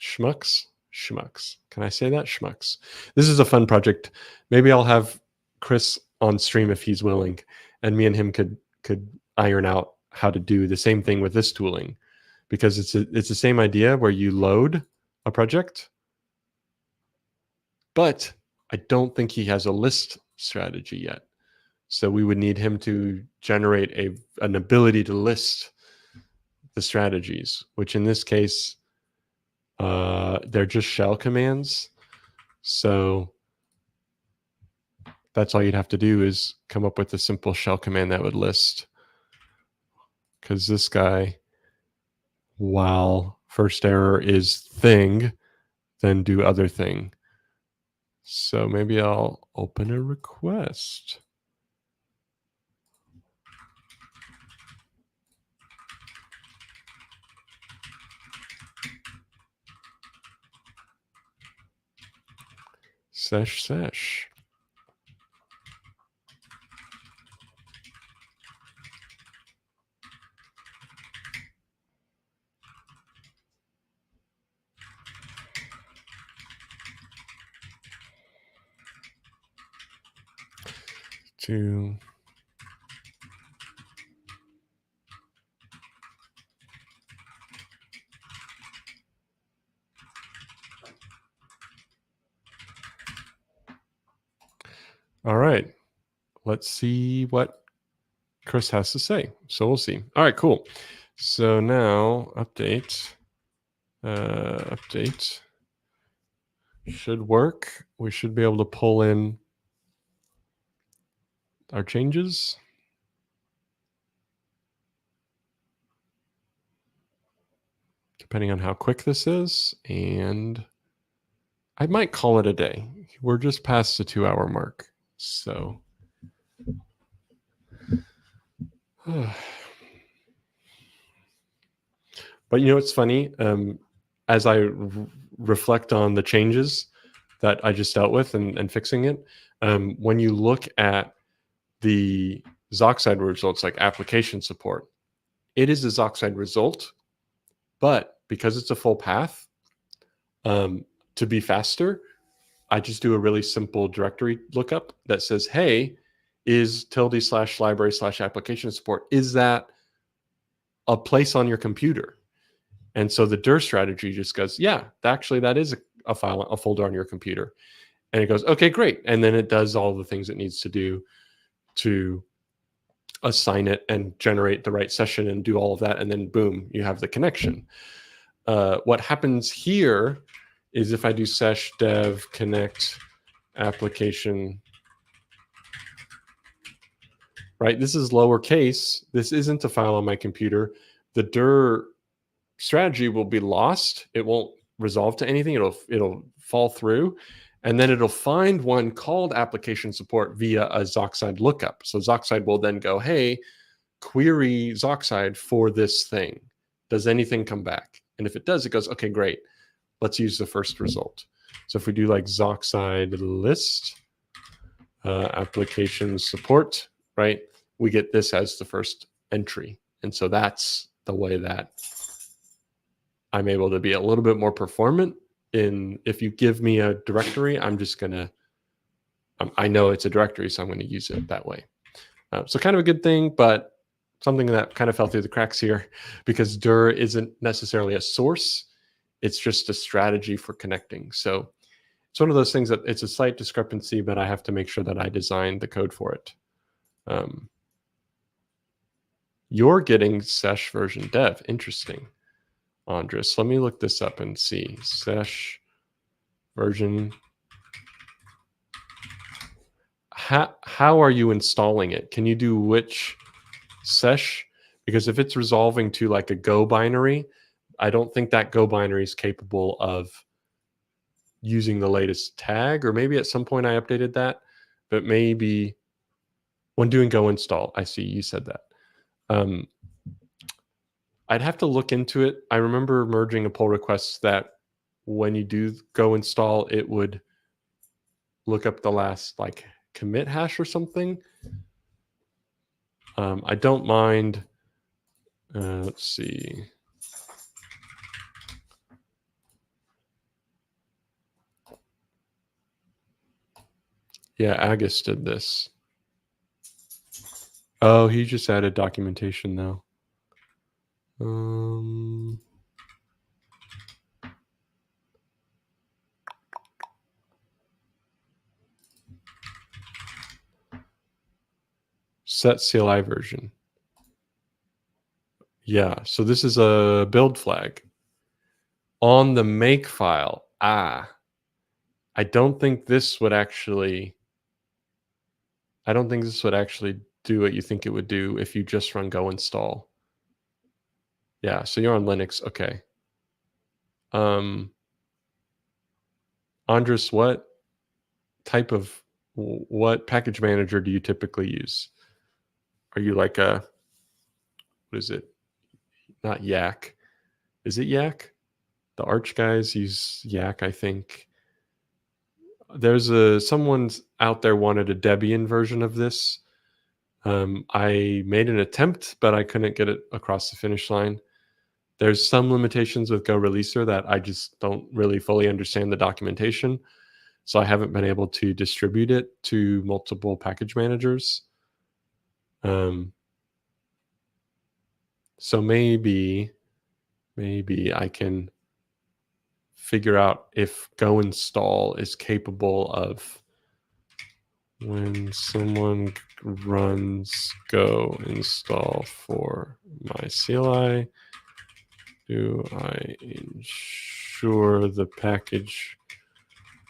schmucks. Can I say that? Schmucks. This is a fun project. Maybe I'll have Chris on stream if he's willing, and me and him could iron out how to do the same thing with this tooling, because it's the same idea where you load a project, but I don't think he has a list strategy yet. So we would need him to generate an ability to list the strategies, which in this case, they're just shell commands. So that's all you'd have to do is come up with a simple shell command that would list. Because this guy, while first error is thing, then do other thing. So maybe I'll open a request. Sesh. To all right, let's see what Chris has to say. So we'll see. All right, cool. So now update should work. We should be able to pull in our changes. Depending on how quick this is, and I might call it a day. We're just past the 2-hour mark. So but you know what's funny? as I reflect on the changes that I just dealt with and fixing it, when you look at the Zoxide results, like application support, it is a Zoxide result, but because it's a full path, to be faster, I just do a really simple directory lookup that says, hey, is tilde/library/application support, is that a place on your computer? And so the dir strategy just goes, yeah, actually that is a file, a folder on your computer. And it goes, okay, great. And then it does all the things it needs to do to assign it and generate the right session and do all of that. And then boom, you have the connection. What happens here is if I do sesh dev connect application, right? This is lowercase. This isn't a file on my computer. The dir strategy will be lost. It won't resolve to anything. It'll fall through. And then it'll find one called application support via a Zoxide lookup. So Zoxide will then go, hey, query Zoxide for this thing. Does anything come back? And if it does, it goes, okay, great. Let's use the first result. So if we do like Zoxide list, application support, right? We get this as the first entry. And so that's the way that I'm able to be a little bit more performant. If you give me a directory, I'm just going to, I know it's a directory, so I'm going to use it that way. So kind of a good thing, but something that kind of fell through the cracks here because dir isn't necessarily a source. It's just a strategy for connecting. So it's one of those things that it's a slight discrepancy, but I have to make sure that I designed the code for it. You're getting Sesh version dev. Interesting, Andres. Let me look this up and see. Sesh version. How are you installing it? Can you do which Sesh? Because if it's resolving to like a Go binary, I don't think that Go binary is capable of using the latest tag, or maybe at some point I updated that, but maybe when doing Go install, I see you said that. I'd have to look into it. I remember merging a pull request that when you do Go install, it would look up the last like commit hash or something. I don't mind. Let's see. Yeah, Agus did this. Oh, he just added documentation now. Set CLI version. Yeah, so this is a build flag. On the make file, I don't think this would actually do what you think it would do if you just run go install. Yeah, so you're on Linux. Okay. Andres, what package manager do you typically use? Are you like what is it? Not Yak. Is it Yak? The Arch guys use Yak, I think. There's someone's out there wanted a Debian version of this. I made an attempt, but I couldn't get it across the finish line. There's some limitations with Go Releaser that I just don't really fully understand the documentation. So I haven't been able to distribute it to multiple package managers. So maybe I can figure out if Go install is capable of when someone runs Go install for my CLI, do I ensure the package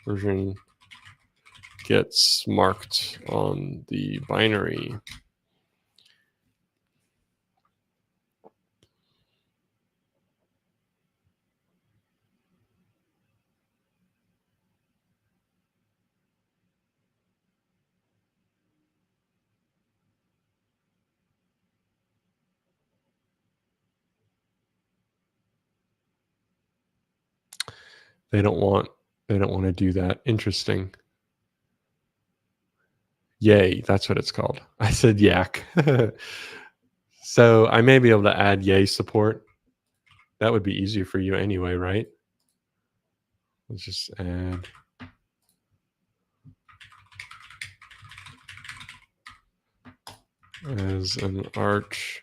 version gets marked on the binary? They don't want to do that. Interesting. Yay, that's what it's called. I said yak. So I may be able to add yay support. That would be easier for you anyway, right? Let's just add as an arch.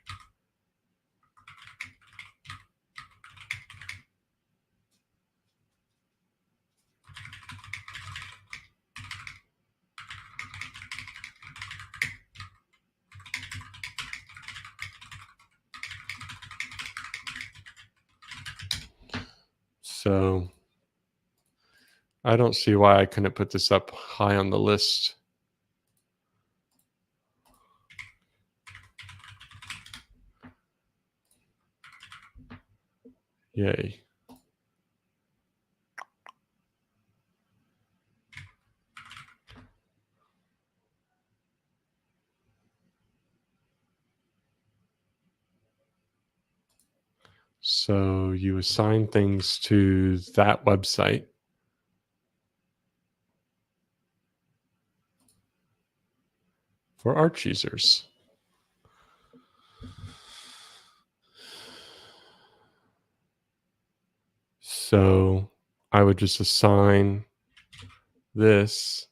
So I don't see why I couldn't put this up high on the list. Yay. So you assign things to that website. For Arch users. So I would just assign this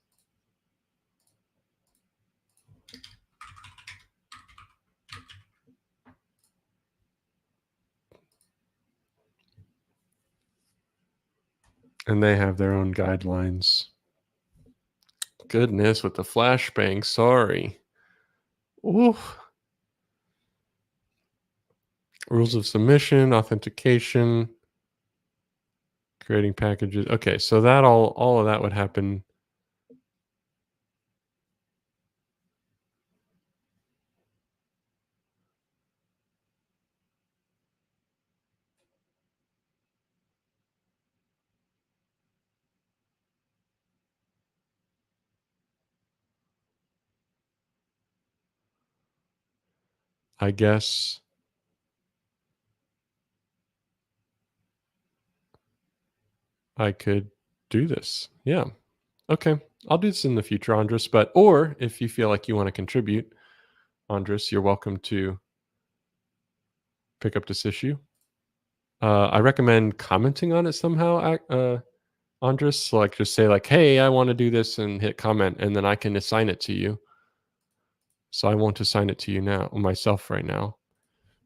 and they have their own guidelines. Goodness, with the flashbang, sorry. Ooh. Rules of submission, authentication, creating packages. Okay, so that all of that would happen. I guess I could do this. Yeah. Okay. I'll do this in the future, Andres. Or if you feel like you want to contribute, Andres, you're welcome to pick up this issue. I recommend commenting on it somehow, Andres. So like just say like, hey, I want to do this and hit comment, and then I can assign it to you. So I won't assign it to you now, myself right now.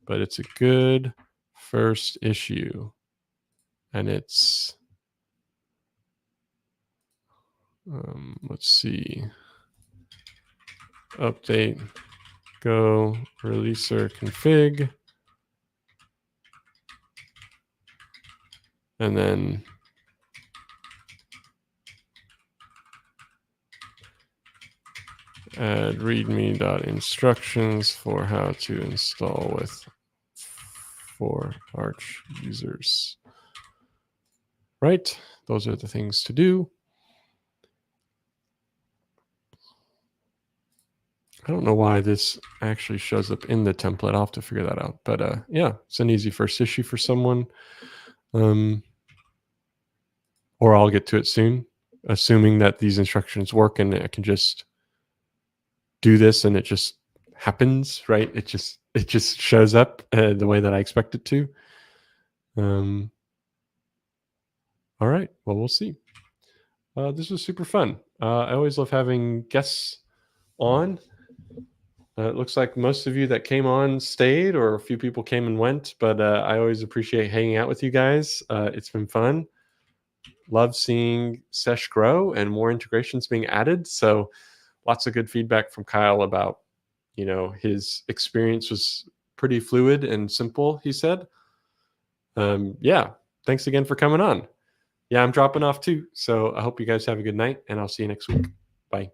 But it's a good first issue. And it's, let's see, update, go, releaser config, and then add readme.instructions for how to install for Arch users. Right? Those are the things to do. I don't know why this actually shows up in the template. I'll have to figure that out. But yeah, it's an easy first issue for someone. Or I'll get to it soon, assuming that these instructions work and I can just do this and it just happens, right? It just shows up the way that I expect it to. All right. Well, we'll see. This was super fun. I always love having guests on. It looks like most of you that came on stayed, or a few people came and went, but I always appreciate hanging out with you guys. It's been fun. Love seeing Sesh grow and more integrations being added. So lots of good feedback from Kyle about, his experience was pretty fluid and simple, he said. Yeah, thanks again for coming on. Yeah, I'm dropping off too. So I hope you guys have a good night, and I'll see you next week. Bye.